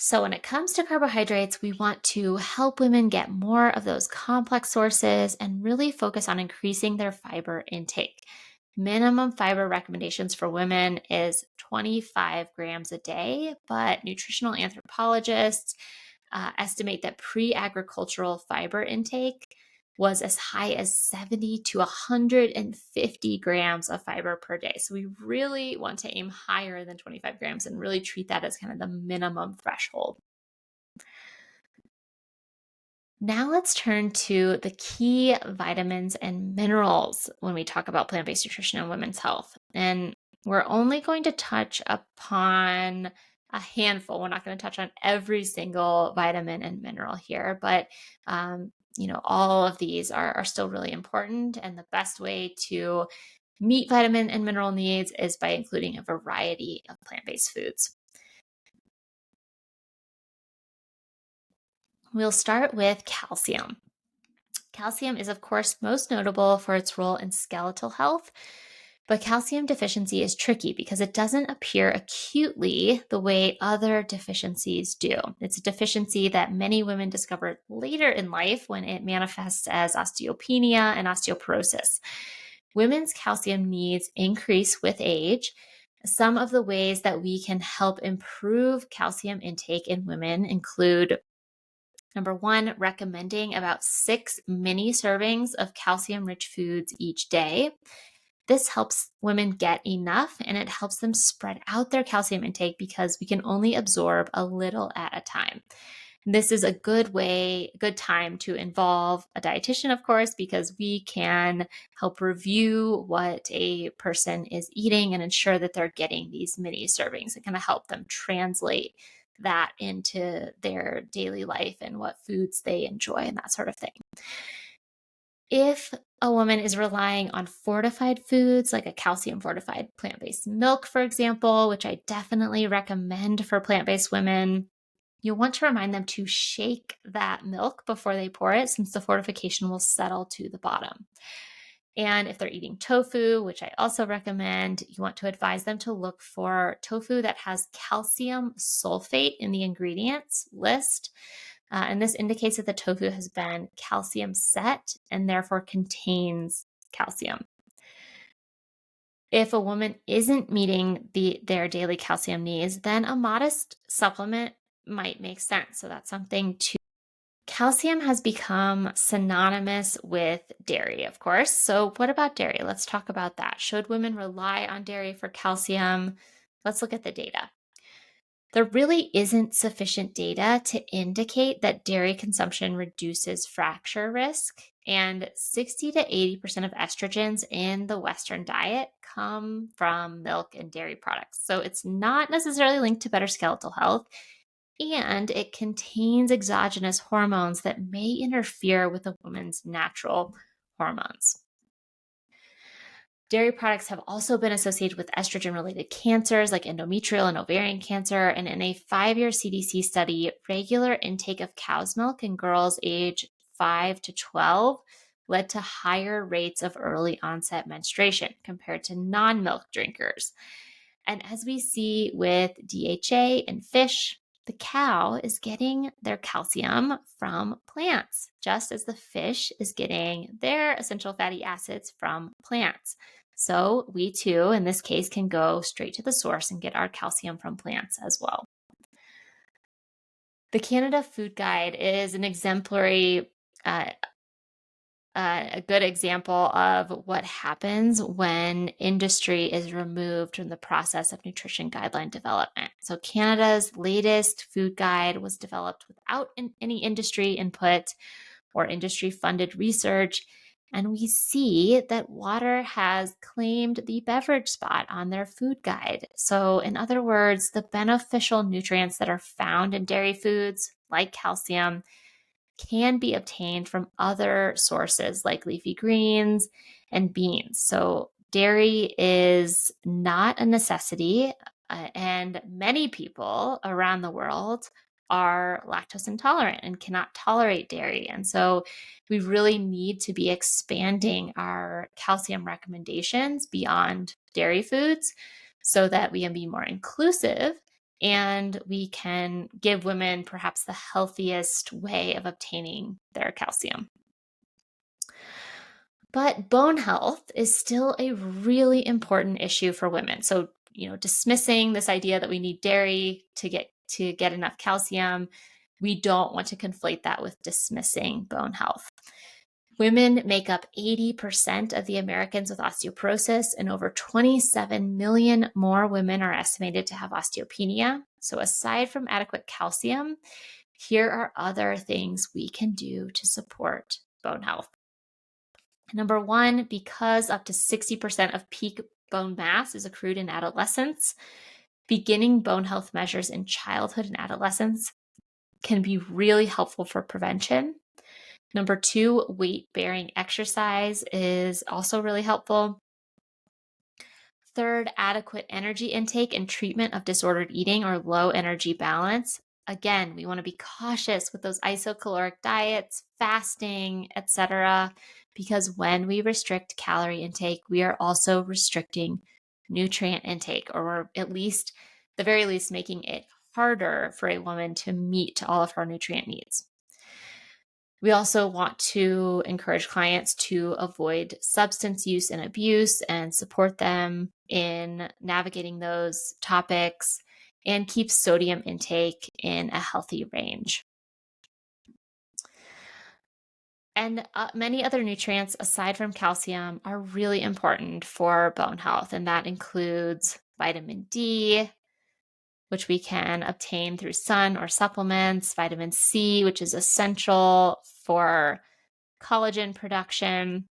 So, when it comes to carbohydrates, we want to help women get more of those complex sources and really focus on increasing their fiber intake. Minimum fiber recommendations for women is 25 grams a day, but nutritional anthropologists estimate that pre agricultural fiber intake was as high as 70 to 150 grams of fiber per day. So we really want to aim higher than 25 grams and really treat that as kind of the minimum threshold. Now let's turn to the key vitamins and minerals when we talk about plant based nutrition and women's health. And we're only going to touch upon a handful. We're not going to touch on every single vitamin and mineral here, but all of these are still really important. And the best way to meet vitamin and mineral needs is by including a variety of plant based foods. We'll start with calcium. Calcium is, of course, most notable for its role in skeletal health, but calcium deficiency is tricky because it doesn't appear acutely the way other deficiencies do. It's a deficiency that many women discover later in life when it manifests as osteopenia and osteoporosis. Women's calcium needs increase with age. Some of the ways that we can help improve calcium intake in women include number one, recommending about 6 mini servings of calcium rich foods each day. This helps women get enough and it helps them spread out their calcium intake because we can only absorb a little at a time. This is a good time to involve a dietitian, of course, because we can help review what a person is eating and ensure that they're getting these mini servings and kind of help them translate that into their daily life and what foods they enjoy and that sort of thing. If a woman is relying on fortified foods like a calcium fortified plant based milk, for example, which I definitely recommend for plant based women, you'll want to remind them to shake that milk before they pour it, since the fortification will settle to the bottom. And if they're eating tofu, which I also recommend, you want to advise them to look for tofu that has calcium sulfate in the ingredients list. And this indicates that the tofu has been calcium set and therefore contains calcium. If a woman isn't meeting their daily calcium needs, then a modest supplement might make sense. So that's something to. Calcium has become synonymous with dairy, of course. So, what about dairy? Let's talk about that. Should women rely on dairy for calcium? Let's look at the data. There really isn't sufficient data to indicate that dairy consumption reduces fracture risk, and 60 to 80% of estrogens in the Western diet come from milk and dairy products. So, it's not necessarily linked to better skeletal health and it contains exogenous hormones that may interfere with a woman's natural hormones. Dairy products have also been associated with estrogen related cancers like endometrial and ovarian cancer. And in a 5-year CDC study, regular intake of cow's milk in girls age 5 to 12 led to higher rates of early onset menstruation compared to non milk drinkers. And as we see with DHA and fish, the cow is getting their calcium from plants, just as the fish is getting their essential fatty acids from plants. So we too, in this case, can go straight to the source and get our calcium from plants as well. The Canada Food Guide is an exemplary uh, a good example of what happens when industry is removed from the process of nutrition guideline development. So, Canada's latest food guide was developed without any industry input or industry funded research. And we see that water has claimed the beverage spot on their food guide. So, in other words, the beneficial nutrients that are found in dairy foods, like calcium, can be obtained from other sources like leafy greens and beans. So, dairy is not a necessity, and many people around the world are lactose intolerant and cannot tolerate dairy. And so, we really need to be expanding our calcium recommendations beyond dairy foods so that we can be more inclusive and we can give women perhaps the healthiest way of obtaining their calcium. But bone health is still a really important issue for women. So, dismissing this idea that we need dairy to get enough calcium, we don't want to conflate that with dismissing bone health. Women make up 80% of the Americans with osteoporosis, and over 27 million more women are estimated to have osteopenia. So, aside from adequate calcium, here are other things we can do to support bone health. Number one, because up to 60% of peak bone mass is accrued in adolescence, beginning bone health measures in childhood and adolescence can be really helpful for prevention. Number two, weight-bearing exercise is also really helpful. Third, adequate energy intake and treatment of disordered eating or low energy balance. Again, we want to be cautious with those isocaloric diets, fasting, etc., because when we restrict calorie intake, we are also restricting nutrient intake, or we're at least, the very least, making it harder for a woman to meet all of her nutrient needs. We also want to encourage clients to avoid substance use and abuse and support them in navigating those topics and keep sodium intake in a healthy range. And many other nutrients aside from calcium are really important for bone health, and that includes vitamin D, which we can obtain through sun or supplements, vitamin C, which is essential for collagen production.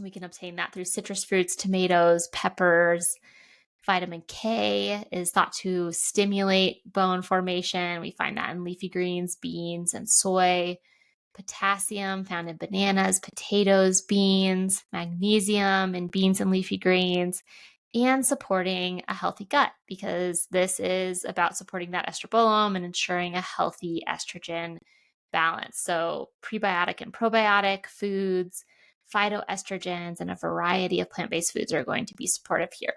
We can obtain that through citrus fruits, tomatoes, peppers. Vitamin K is thought to stimulate bone formation. We find that in leafy greens, beans, and soy. Potassium found in bananas, potatoes, beans, magnesium in beans and leafy greens, and supporting a healthy gut, because this is about supporting that estrobolome and ensuring a healthy estrogen balance. So, prebiotic and probiotic foods, phytoestrogens, and a variety of plant based foods are going to be supportive here.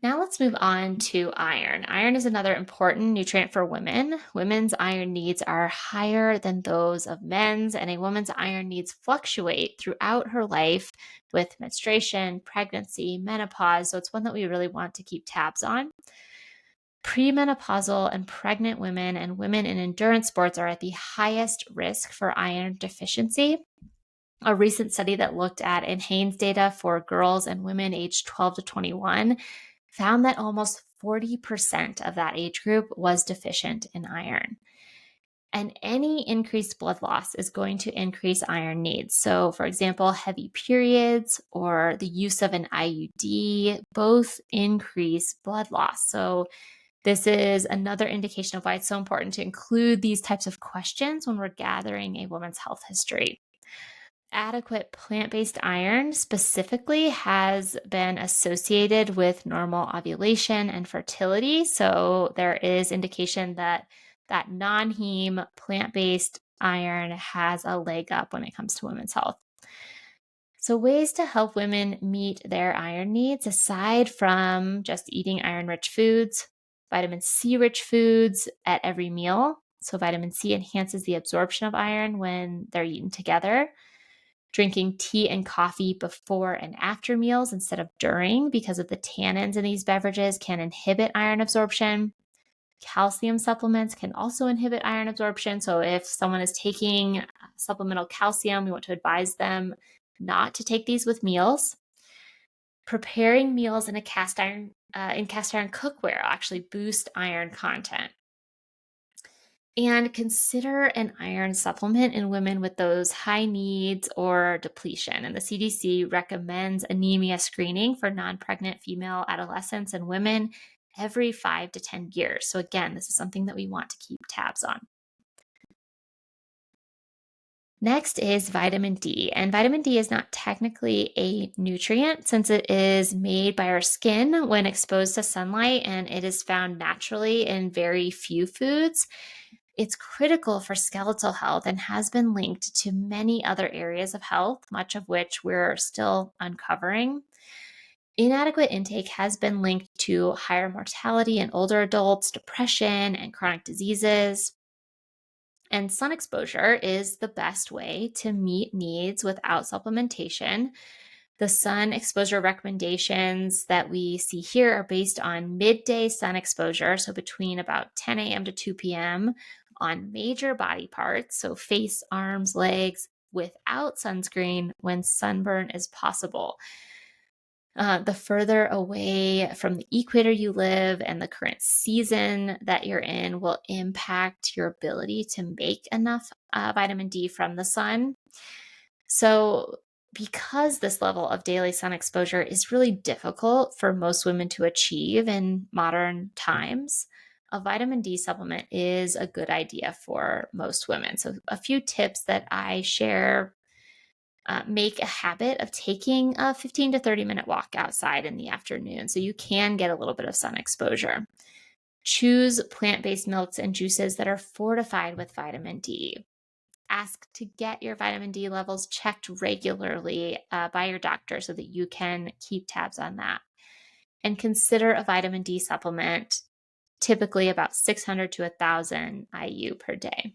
Now let's move on to iron. Iron is another important nutrient for women. Women's iron needs are higher than those of men's, and a woman's iron needs fluctuate throughout her life with menstruation, pregnancy, menopause. So it's one that we really want to keep tabs on. Premenopausal and pregnant women and women in endurance sports are at the highest risk for iron deficiency. A recent study that looked at enhanced data for girls and women aged 12 to 21 found that almost 40% of that age group was deficient in iron. And any increased blood loss is going to increase iron needs. So, for example, heavy periods or the use of an IUD both increase blood loss. So, this is another indication of why it's so important to include these types of questions when we're gathering a woman's health history. Adequate plant-based iron specifically has been associated with normal ovulation and fertility. So there is indication that non-heme plant-based iron has a leg up when it comes to women's health. So ways to help women meet their iron needs, aside from just eating iron-rich foods, vitamin C-rich foods at every meal. So vitamin C enhances the absorption of iron when they're eaten together. Drinking tea and coffee before and after meals instead of during, because of the tannins in these beverages can inhibit iron absorption. Calcium supplements can also inhibit iron absorption. So if someone is taking supplemental calcium, we want to advise them not to take these with meals. Preparing meals in cast iron cookware will actually boost iron content. And consider an iron supplement in women with those high needs or depletion. And the CDC recommends anemia screening for non pregnant female adolescents and women every 5 to 10 years. So, again, this is something that we want to keep tabs on. Next is vitamin D. And vitamin D is not technically a nutrient since it is made by our skin when exposed to sunlight, and it is found naturally in very few foods. It's critical for skeletal health and has been linked to many other areas of health, much of which we're still uncovering. Inadequate intake has been linked to higher mortality in older adults, depression, and chronic diseases. And sun exposure is the best way to meet needs without supplementation. The sun exposure recommendations that we see here are based on midday sun exposure, so between about 10 a.m. to 2 p.m. on major body parts, so face, arms, legs, without sunscreen when sunburn is possible. The further away from the equator you live and the current season that you're in will impact your ability to make enough vitamin D from the sun. So, because this level of daily sun exposure is really difficult for most women to achieve in modern times, a vitamin D supplement is a good idea for most women. So, a few tips that I share: make a habit of taking a 15 to 30-minute walk outside in the afternoon so you can get a little bit of sun exposure. Choose plant based milks and juices that are fortified with vitamin D. Ask to get your vitamin D levels checked regularly by your doctor so that you can keep tabs on that. And consider a vitamin D supplement, typically about 600 to 1,000 IU per day.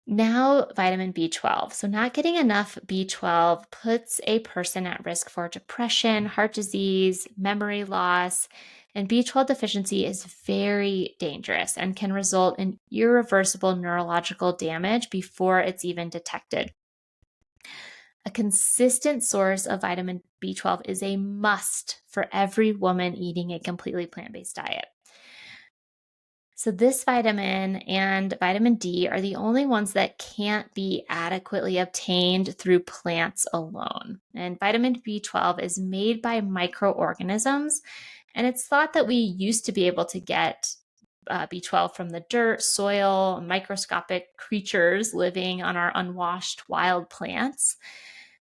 Now, vitamin B12. So, not getting enough B12 puts a person at risk for depression, heart disease, memory loss, and B12 deficiency is very dangerous and can result in irreversible neurological damage before it's even detected. A consistent source of vitamin B12 is a must for every woman eating a completely plant based diet. So, this vitamin and vitamin D are the only ones that can't be adequately obtained through plants alone. And vitamin B12 is made by microorganisms, and it's thought that we used to be able to get B12 from the dirt, soil, microscopic creatures living on our unwashed wild plants.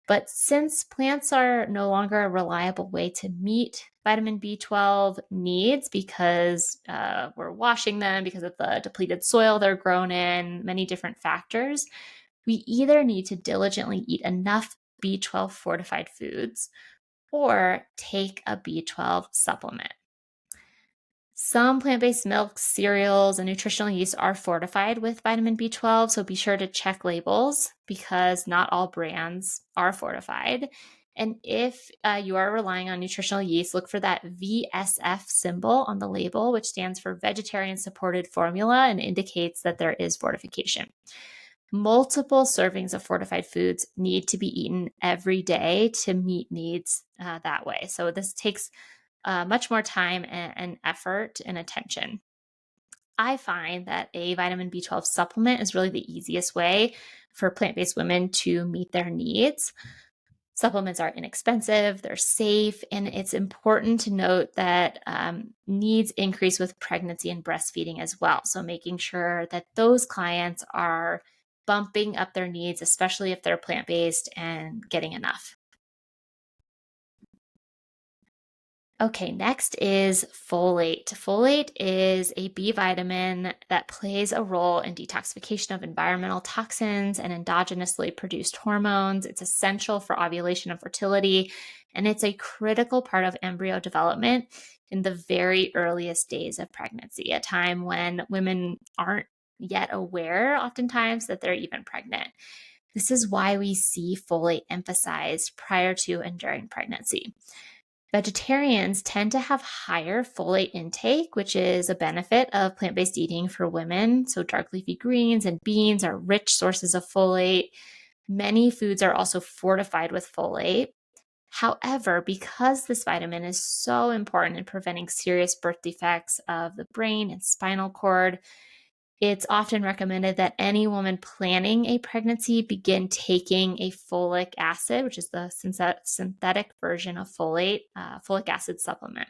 But since plants are no longer a reliable way to meet vitamin B12 needs because we're washing them, because of the depleted soil they're grown in, many different factors, we either need to diligently eat enough B12 fortified foods or take a B12 supplement. Some plant based milks, cereals, and nutritional yeast are fortified with vitamin B12, so be sure to check labels because not all brands are fortified. And if you are relying on nutritional yeast, look for that VSF symbol on the label, which stands for vegetarian supported formula and indicates that there is fortification. Multiple servings of fortified foods need to be eaten every day to meet needs that way. So this takes much more time and effort and attention. I find that a vitamin B12 supplement is really the easiest way for plant based women to meet their needs. Supplements are inexpensive, they're safe, and it's important to note that needs increase with pregnancy and breastfeeding as well. So, making sure that those clients are bumping up their needs, especially if they're plant based, and getting enough. Okay, next is folate. Folate is a B vitamin that plays a role in detoxification of environmental toxins and endogenously produced hormones. It's essential for ovulation and fertility, and it's a critical part of embryo development in the very earliest days of pregnancy, a time when women aren't yet aware, oftentimes, that they're even pregnant. This is why we see folate emphasized prior to and during pregnancy. Vegetarians tend to have higher folate intake, which is a benefit of plant based eating for women. So, dark leafy greens and beans are rich sources of folate. Many foods are also fortified with folate. However, because this vitamin is so important in preventing serious birth defects of the brain and spinal cord, it's often recommended that any woman planning a pregnancy begin taking a folic acid, which is the synthetic version of folic acid supplement.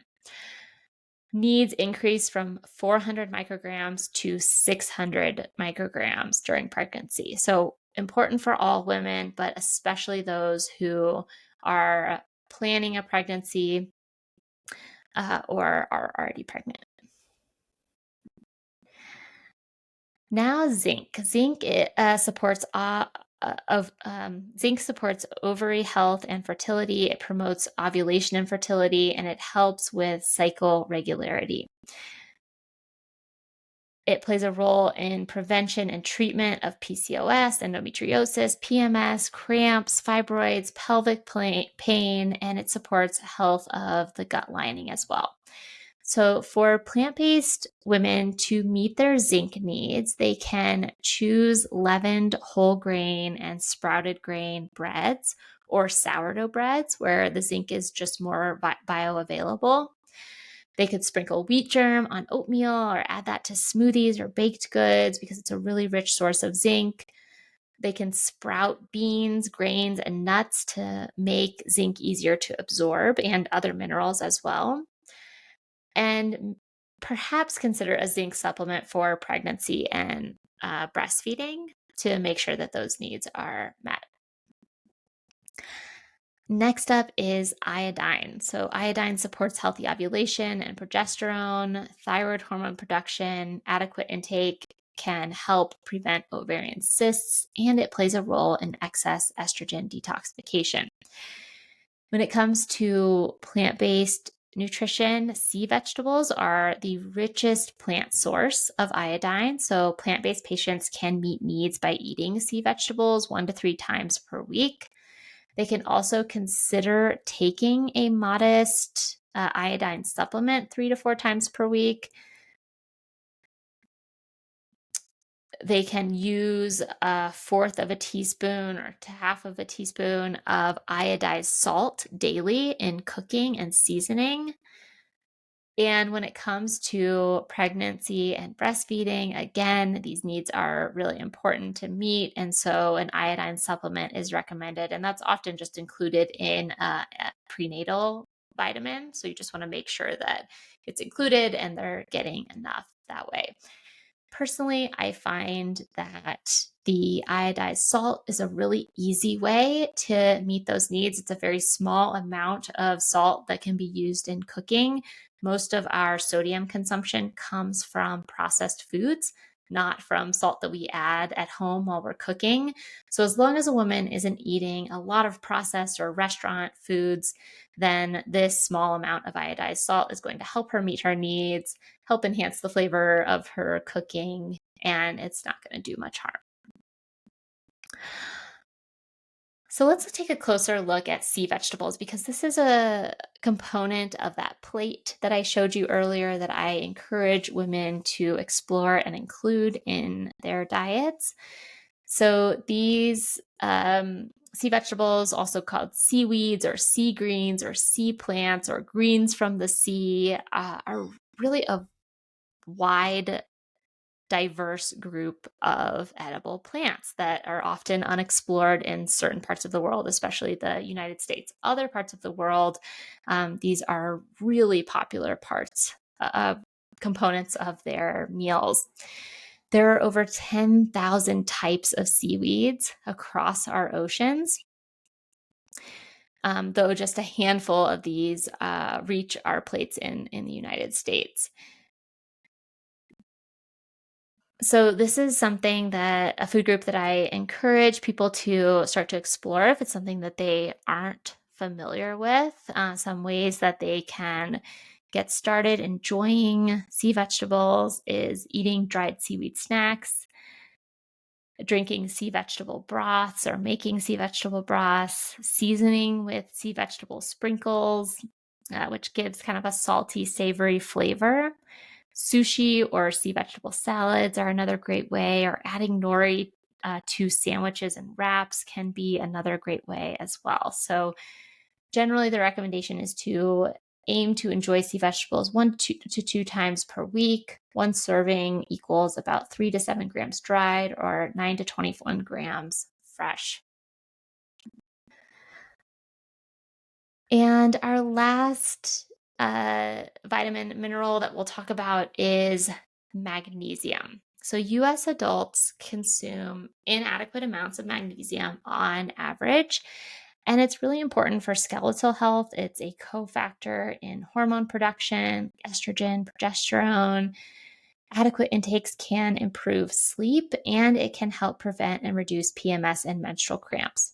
Needs increase from 400 micrograms to 600 micrograms during pregnancy. So important for all women, but especially those who are planning a pregnancy or are already pregnant. Now, zinc. Zinc supports ovary health and fertility. It promotes ovulation and fertility, and it helps with cycle regularity. It plays a role in prevention and treatment of PCOS, endometriosis, PMS, cramps, fibroids, pelvic pain, and it supports health of the gut lining as well. So, for plant based women to meet their zinc needs, they can choose leavened whole grain and sprouted grain breads or sourdough breads where the zinc is just more bioavailable. They could sprinkle wheat germ on oatmeal or add that to smoothies or baked goods because it's a really rich source of zinc. They can sprout beans, grains, and nuts to make zinc easier to absorb and other minerals as well. And perhaps consider a zinc supplement for pregnancy and breastfeeding to make sure that those needs are met. Next up is iodine. So, iodine supports healthy ovulation and progesterone, thyroid hormone production, adequate intake can help prevent ovarian cysts, and it plays a role in excess estrogen detoxification. When it comes to plant based nutrition, sea vegetables are the richest plant source of iodine. So, plant based patients can meet needs by eating sea vegetables 1 to 3 times per week. They can also consider taking a modest iodine supplement 3 to 4 times per week. They can use 1/4 of a teaspoon or to 1/2 of a teaspoon of iodized salt daily in cooking and seasoning. And when it comes to pregnancy and breastfeeding, again, these needs are really important to meet. And so an iodine supplement is recommended. And that's often just included in a prenatal vitamin. So you just want to make sure that it's included and they're getting enough that way. Personally, I find that the iodized salt is a really easy way to meet those needs. It's a very small amount of salt that can be used in cooking. Most of our sodium consumption comes from processed foods, not from salt that we add at home while we're cooking. So, as long as a woman isn't eating a lot of processed or restaurant foods, then this small amount of iodized salt is going to help her meet her needs, help enhance the flavor of her cooking, and it's not going to do much harm. So let's take a closer look at sea vegetables because this is a component of that plate that I showed you earlier that I encourage women to explore and include in their diets. So these sea vegetables, also called seaweeds or sea greens or sea plants or greens from the sea, are really a wide diverse group of edible plants that are often unexplored in certain parts of the world, especially the United States. Other parts of the world, these are really popular components of their meals. There are over 10,000 types of seaweeds across our oceans. Though just a handful of these reach our plates in the United States. So this is something that a food group that I encourage people to start to explore if it's something that they aren't familiar with, some ways that they can get started enjoying sea vegetables is eating dried seaweed snacks, drinking sea vegetable broths or making sea vegetable broths, seasoning with sea vegetable sprinkles, which gives kind of a salty, savory flavor. Sushi or sea vegetable salads are another great way, or adding nori to sandwiches and wraps can be another great way as well. So Generally, the recommendation is to aim to enjoy sea vegetables 1 to 2 times per week. One serving equals about 3 to 7 grams dried or 9 to 21 grams fresh. And our last vitamin mineral that we'll talk about is magnesium. So, US adults consume inadequate amounts of magnesium on average, and it's really important for skeletal health. It's a cofactor in hormone production, estrogen, progesterone. Adequate intakes can improve sleep, and it can help prevent and reduce PMS and menstrual cramps.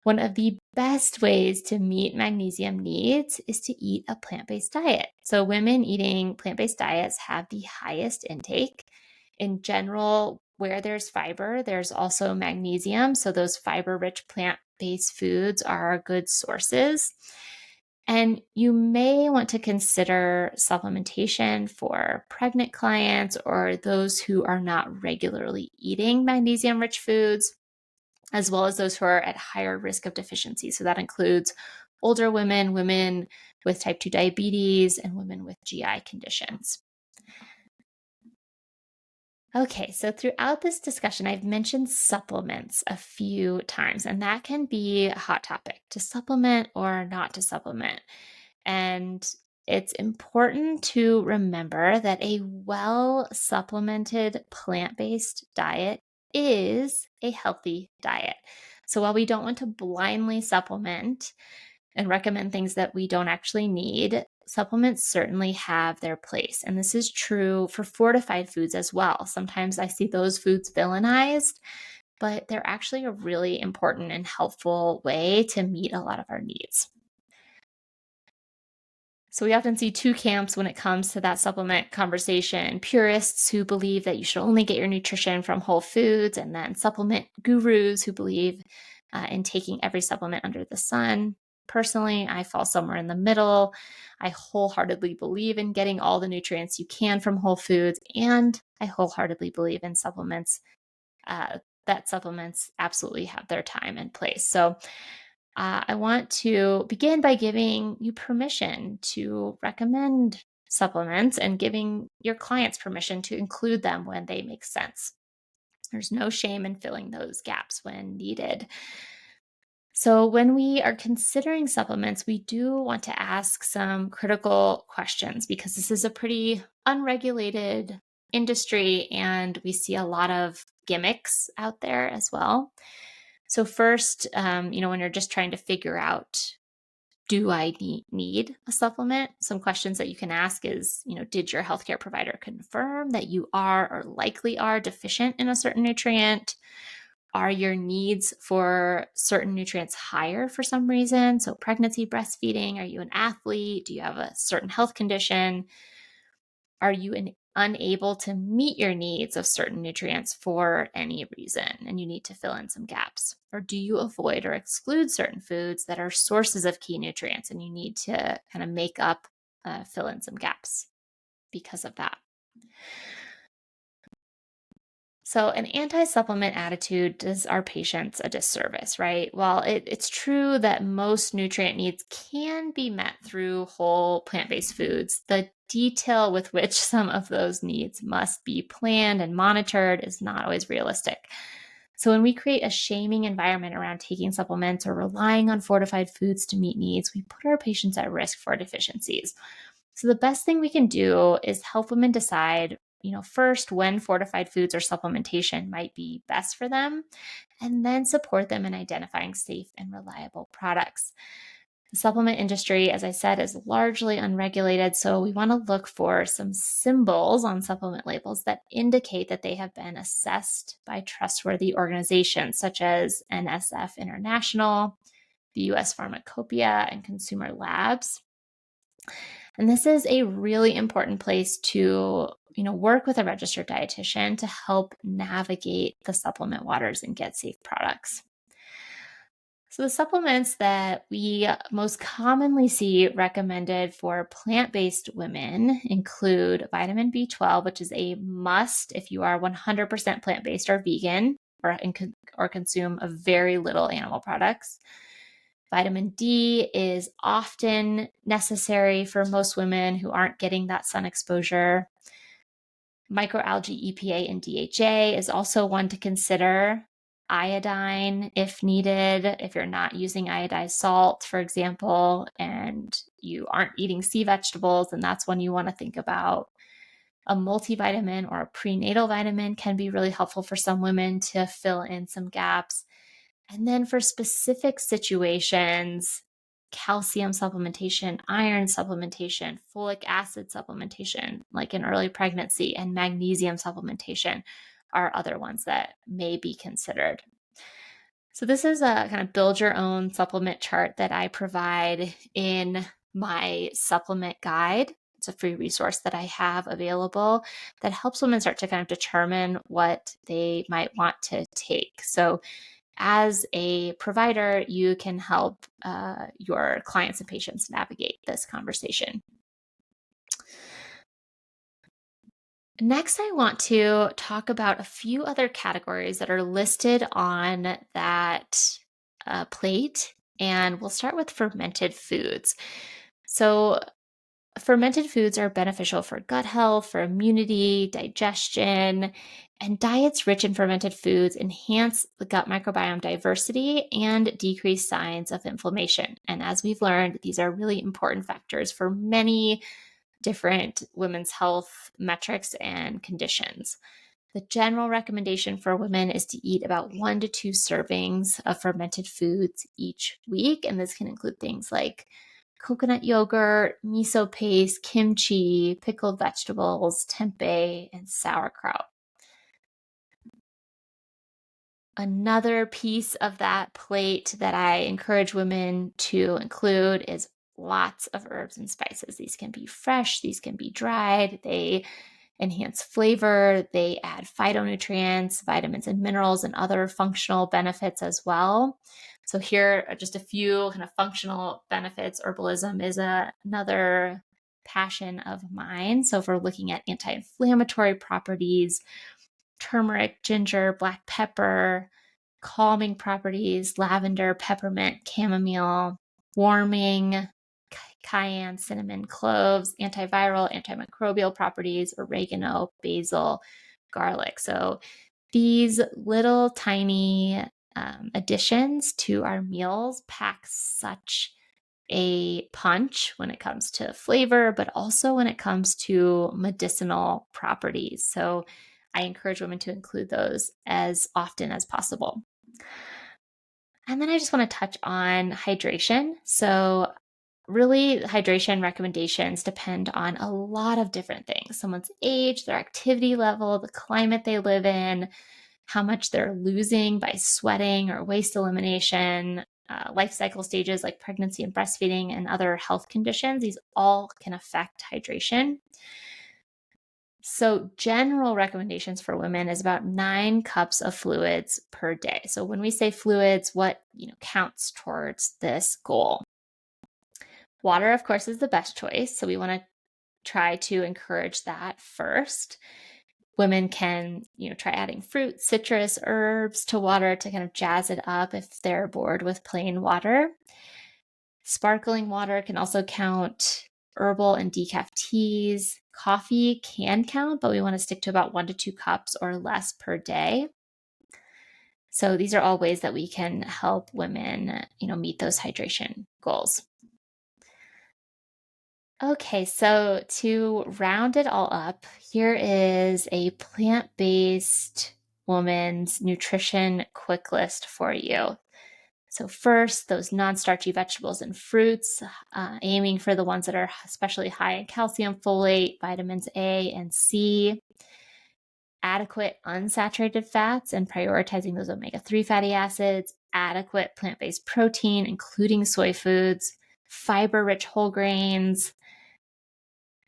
One of the best ways to meet magnesium needs is to eat a plant based diet. So, women eating plant based diets have the highest intake. In general, where there's fiber, there's also magnesium. So, those fiber rich plant based foods are good sources. And you may want to consider supplementation for pregnant clients or those who are not regularly eating magnesium rich foods, as well as those who are at higher risk of deficiency. So that includes older women, women with type 2 diabetes, and women with GI conditions. Okay, so throughout this discussion, I've mentioned supplements a few times, and that can be a hot topic to supplement or not to supplement. And it's important to remember that a well supplemented plant based diet is a healthy diet. So while we don't want to blindly supplement and recommend things that we don't actually need, supplements certainly have their place. And this is true for fortified foods as well. Sometimes I see those foods villainized, but they're actually a really important and helpful way to meet a lot of our needs. So we often see two camps when it comes to that supplement conversation: purists who believe that you should only get your nutrition from whole foods, and then supplement gurus who believe in taking every supplement under the sun. Personally, I fall somewhere in the middle. I wholeheartedly believe in getting all the nutrients you can from whole foods, and I wholeheartedly believe in supplements, uh, that supplements absolutely have their time and place. So I want to begin by giving you permission to recommend supplements and giving your clients permission to include them when they make sense. There's no shame in filling those gaps when needed. So, when we are considering supplements, we do want to ask some critical questions because this is a pretty unregulated industry and we see a lot of gimmicks out there as well. So first, when you're just trying to figure out, do I need a supplement? Some questions that you can ask is, did your healthcare provider confirm that you are or likely are deficient in a certain nutrient? Are your needs for certain nutrients higher for some reason? So pregnancy, breastfeeding, are you an athlete? Do you have a certain health condition? Are you unable to meet your needs of certain nutrients for any reason and you need to fill in some gaps? Or do you avoid or exclude certain foods that are sources of key nutrients and you need to kind of make up, fill in some gaps because of that? So, an anti supplement attitude does our patients a disservice, right? While it's true that most nutrient needs can be met through whole plant based foods, the detail with which some of those needs must be planned and monitored is not always realistic. So, when we create a shaming environment around taking supplements or relying on fortified foods to meet needs, we put our patients at risk for deficiencies. So the best thing we can do is help women decide, first when fortified foods or supplementation might be best for them, and then support them in identifying safe and reliable products. The supplement industry, as I said, is largely unregulated, so we want to look for some symbols on supplement labels that indicate that they have been assessed by trustworthy organizations such as NSF International, the US Pharmacopoeia, and Consumer Labs. And this is a really important place to, work with a registered dietitian to help navigate the supplement waters and get safe products. So the supplements that we most commonly see recommended for plant-based women include vitamin B12, which is a must if you are 100% plant-based or vegan or consume a very little animal products. Vitamin D is often necessary for most women who aren't getting that sun exposure. Microalgae, EPA, and DHA is also one to consider. Iodine, if needed, if you're not using iodized salt, for example, and you aren't eating sea vegetables, then that's one you want to think about. A multivitamin or a prenatal vitamin can be really helpful for some women to fill in some gaps. And then for specific situations, calcium supplementation, iron supplementation, folic acid supplementation, like in early pregnancy, and magnesium supplementation are other ones that may be considered. So this is a kind of build your own supplement chart that I provide in my supplement guide. It's a free resource that I have available that helps women start to kind of determine what they might want to take. So as a provider, you can help your clients and patients navigate this conversation. Next, I want to talk about a few other categories that are listed on that plate, and we'll start with fermented foods. So, fermented foods are beneficial for gut health, for immunity, digestion, and diets rich in fermented foods enhance the gut microbiome diversity and decrease signs of inflammation. And as we've learned, these are really important factors for many different women's health metrics and conditions. The general recommendation for women is to eat about 1 to 2 servings of fermented foods each week. And this can include things like coconut yogurt, miso paste, kimchi, pickled vegetables, tempeh, and sauerkraut. Another piece of that plate that I encourage women to include is lots of herbs and spices. These can be fresh, these can be dried. They enhance flavor, they add phytonutrients, vitamins and minerals, and other functional benefits as well. So here are just a few kind of functional benefits. Herbalism is another passion of mine. So if we're looking at anti-inflammatory properties, turmeric, ginger, black pepper, calming properties, lavender, peppermint, chamomile, warming, cayenne, cinnamon, cloves, antiviral, antimicrobial properties, oregano, basil, garlic. So these little tiny additions to our meals pack such a punch when it comes to flavor, but also when it comes to medicinal properties. So I encourage women to include those as often as possible. And then I just want to touch on hydration. So really, hydration recommendations depend on a lot of different things: someone's age, their activity level, the climate they live in, how much they're losing by sweating or waste elimination, life cycle stages like pregnancy and breastfeeding, and other health conditions. These all can affect hydration. So general recommendations for women is about 9 cups of fluids per day. So when we say fluids, what counts towards this goal? Water, of course, is the best choice. So we want to try to encourage that first. Women can, try adding fruit, citrus, herbs to water to kind of jazz it up if they're bored with plain water. Sparkling water can also count. Herbal and decaf teas. Coffee can count, but we want to stick to about 1 to 2 cups or less per day. So these are all ways that we can help women, meet those hydration goals. Okay, so to round it all up, here is a plant-based woman's nutrition quick list for you. So first, those non-starchy vegetables and fruits, aiming for the ones that are especially high in calcium, folate, vitamins A and C. Adequate unsaturated fats and prioritizing those omega-3 fatty acids. Adequate plant-based protein, including soy foods. Fiber-rich whole grains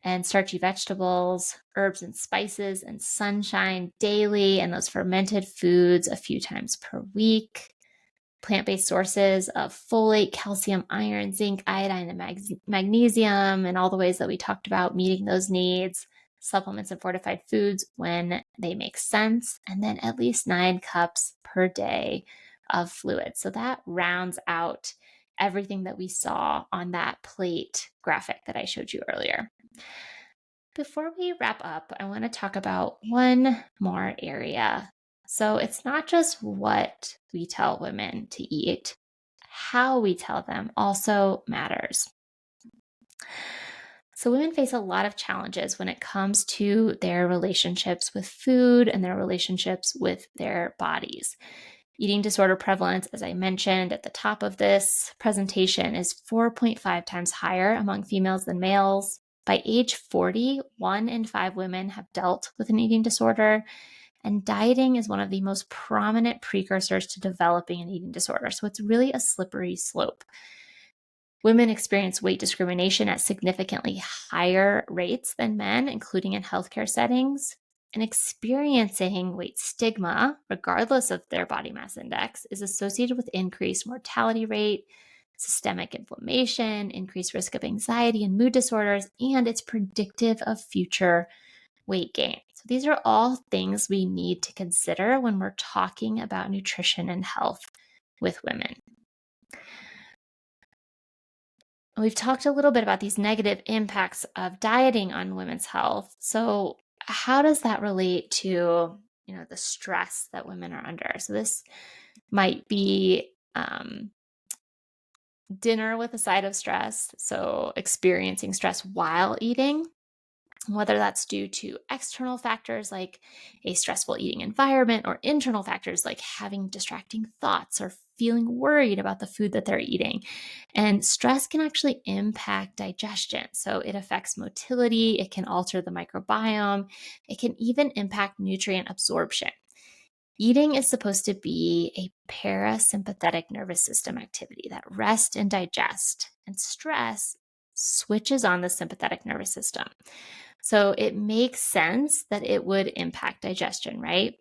and starchy vegetables, herbs and spices, and sunshine daily, and those fermented foods a few times per week. Plant-based sources of folate, calcium, iron, zinc, iodine, and magnesium, and all the ways that we talked about meeting those needs. Supplements and fortified foods when they make sense, and then at least 9 cups per day of fluid. So that rounds out everything that we saw on that plate graphic that I showed you earlier. Before we wrap up, I want to talk about one more area. So it's not just what we tell women to eat, how we tell them also matters. So women face a lot of challenges when it comes to their relationships with food and their relationships with their bodies. Eating disorder prevalence, as I mentioned at the top of this presentation, is 4.5 times higher among females than males. By age 40, 1 in 5 women have dealt with an eating disorder, and dieting is one of the most prominent precursors to developing an eating disorder. So it's really a slippery slope. Women experience weight discrimination at significantly higher rates than men, including in healthcare settings. And experiencing weight stigma, regardless of their body mass index, is associated with increased mortality rate, systemic inflammation, increased risk of anxiety and mood disorders, and it's predictive of future weight gain. So these are all things we need to consider when we're talking about nutrition and health with women. We've talked a little bit about these negative impacts of dieting on women's health. So how does that relate to, the stress that women are under? So this might be dinner with a side of stress. So experiencing stress while eating, whether that's due to external factors like a stressful eating environment or internal factors like having distracting thoughts or feeling worried about the food that they're eating. And stress can actually impact digestion. So it affects motility, it can alter the microbiome, it can even impact nutrient absorption. Eating is supposed to be a parasympathetic nervous system activity that rest and digest, and stress switches on the sympathetic nervous system. So it makes sense that it would impact digestion, right?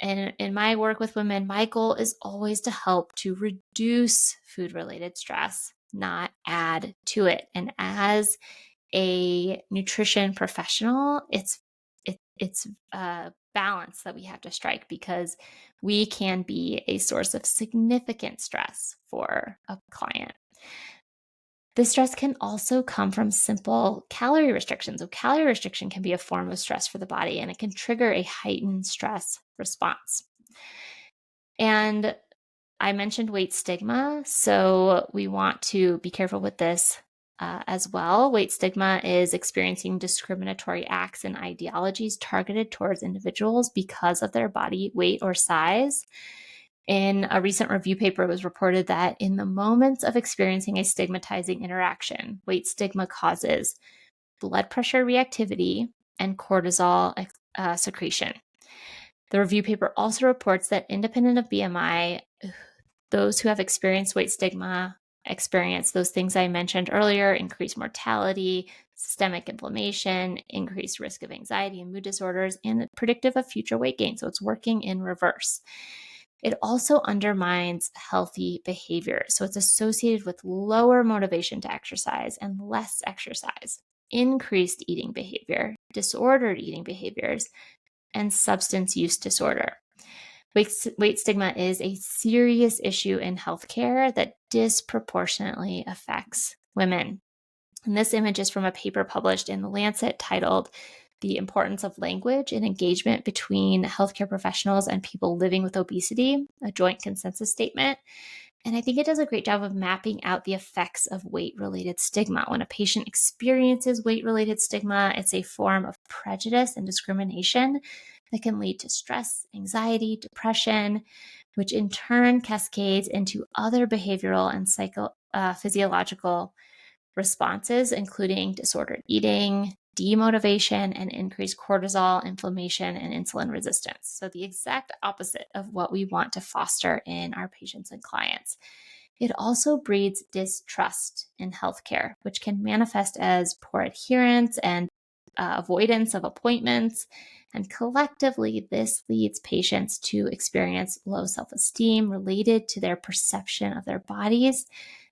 And in my work with women, my goal is always to help to reduce food related stress, not add to it. And as a nutrition professional, it's a balance that we have to strike because we can be a source of significant stress for a client. This stress can also come from simple calorie restrictions. So calorie restriction can be a form of stress for the body, and it can trigger a heightened stress response. And I mentioned weight stigma, so we want to be careful with this as well. Weight stigma is experiencing discriminatory acts and ideologies targeted towards individuals because of their body weight or size. In a recent review paper, it was reported that in the moments of experiencing a stigmatizing interaction, weight stigma causes blood pressure reactivity and cortisol secretion. The review paper also reports that independent of BMI, those who have experienced weight stigma experience those things I mentioned earlier: increased mortality, systemic inflammation, increased risk of anxiety and mood disorders, and predictive of future weight gain. So it's working in reverse. It also undermines healthy behavior. So it's associated with lower motivation to exercise and less exercise, increased eating behavior, disordered eating behaviors, and substance use disorder. Weight stigma is a serious issue in healthcare that disproportionately affects women. And this image is from a paper published in The Lancet titled "The Importance of Language and Engagement Between Healthcare Professionals and People Living with Obesity, a Joint Consensus Statement." And I think it does a great job of mapping out the effects of weight-related stigma. When a patient experiences weight-related stigma, it's a form of prejudice and discrimination that can lead to stress, anxiety, depression, which in turn cascades into other behavioral and physiological responses, including disordered eating, demotivation, and increased cortisol, inflammation, and insulin resistance. So the exact opposite of what we want to foster in our patients and clients. It also breeds distrust in healthcare, which can manifest as poor adherence and avoidance of appointments. And collectively, this leads patients to experience low self-esteem related to their perception of their bodies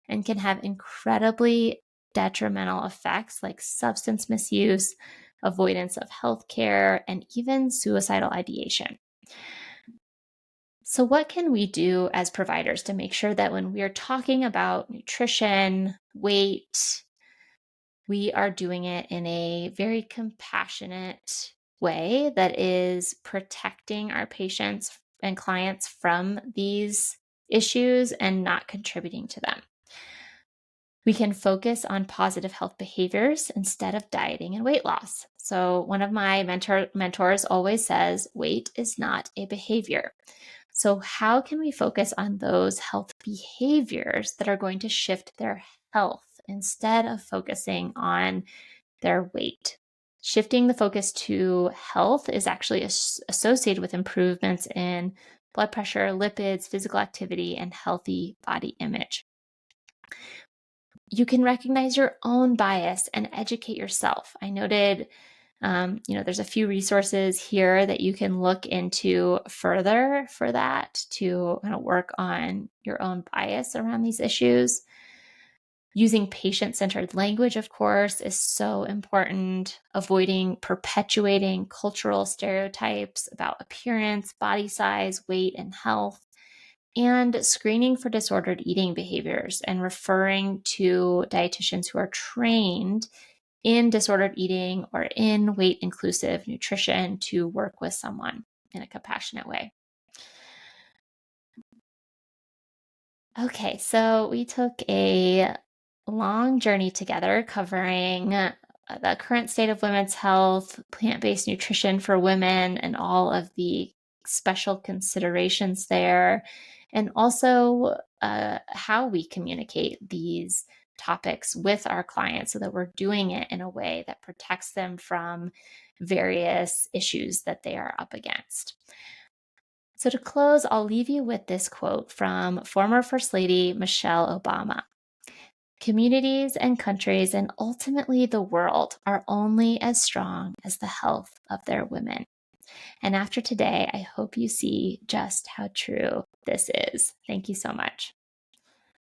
and can have incredibly detrimental effects like substance misuse, avoidance of healthcare, and even suicidal ideation. So, what can we do as providers to make sure that when we are talking about nutrition, weight, we are doing it in a very compassionate way that is protecting our patients and clients from these issues and not contributing to them? We can focus on positive health behaviors instead of dieting and weight loss. So, one of my mentors always says, weight is not a behavior. So, how can we focus on those health behaviors that are going to shift their health instead of focusing on their weight? Shifting the focus to health is actually associated with improvements in blood pressure, lipids, physical activity, and healthy body image. You can recognize your own bias and educate yourself. I noted, there's a few resources here that you can look into further for that to kind of work on your own bias around these issues. Using patient centered language, of course, is so important. Avoiding perpetuating cultural stereotypes about appearance, body size, weight, and health, and screening for disordered eating behaviors and referring to dietitians who are trained in disordered eating or in weight inclusive nutrition to work with someone in a compassionate way. Okay, so we took a long journey together covering the current state of women's health, plant based nutrition for women, and all of the special considerations there, and also how we communicate these topics with our clients so that we're doing it in a way that protects them from various issues that they are up against. So, to close, I'll leave you with this quote from former First Lady Michelle Obama. Communities and countries and ultimately the world are only as strong as the health of their women. And after today, I hope you see just how true this is. Thank you so much.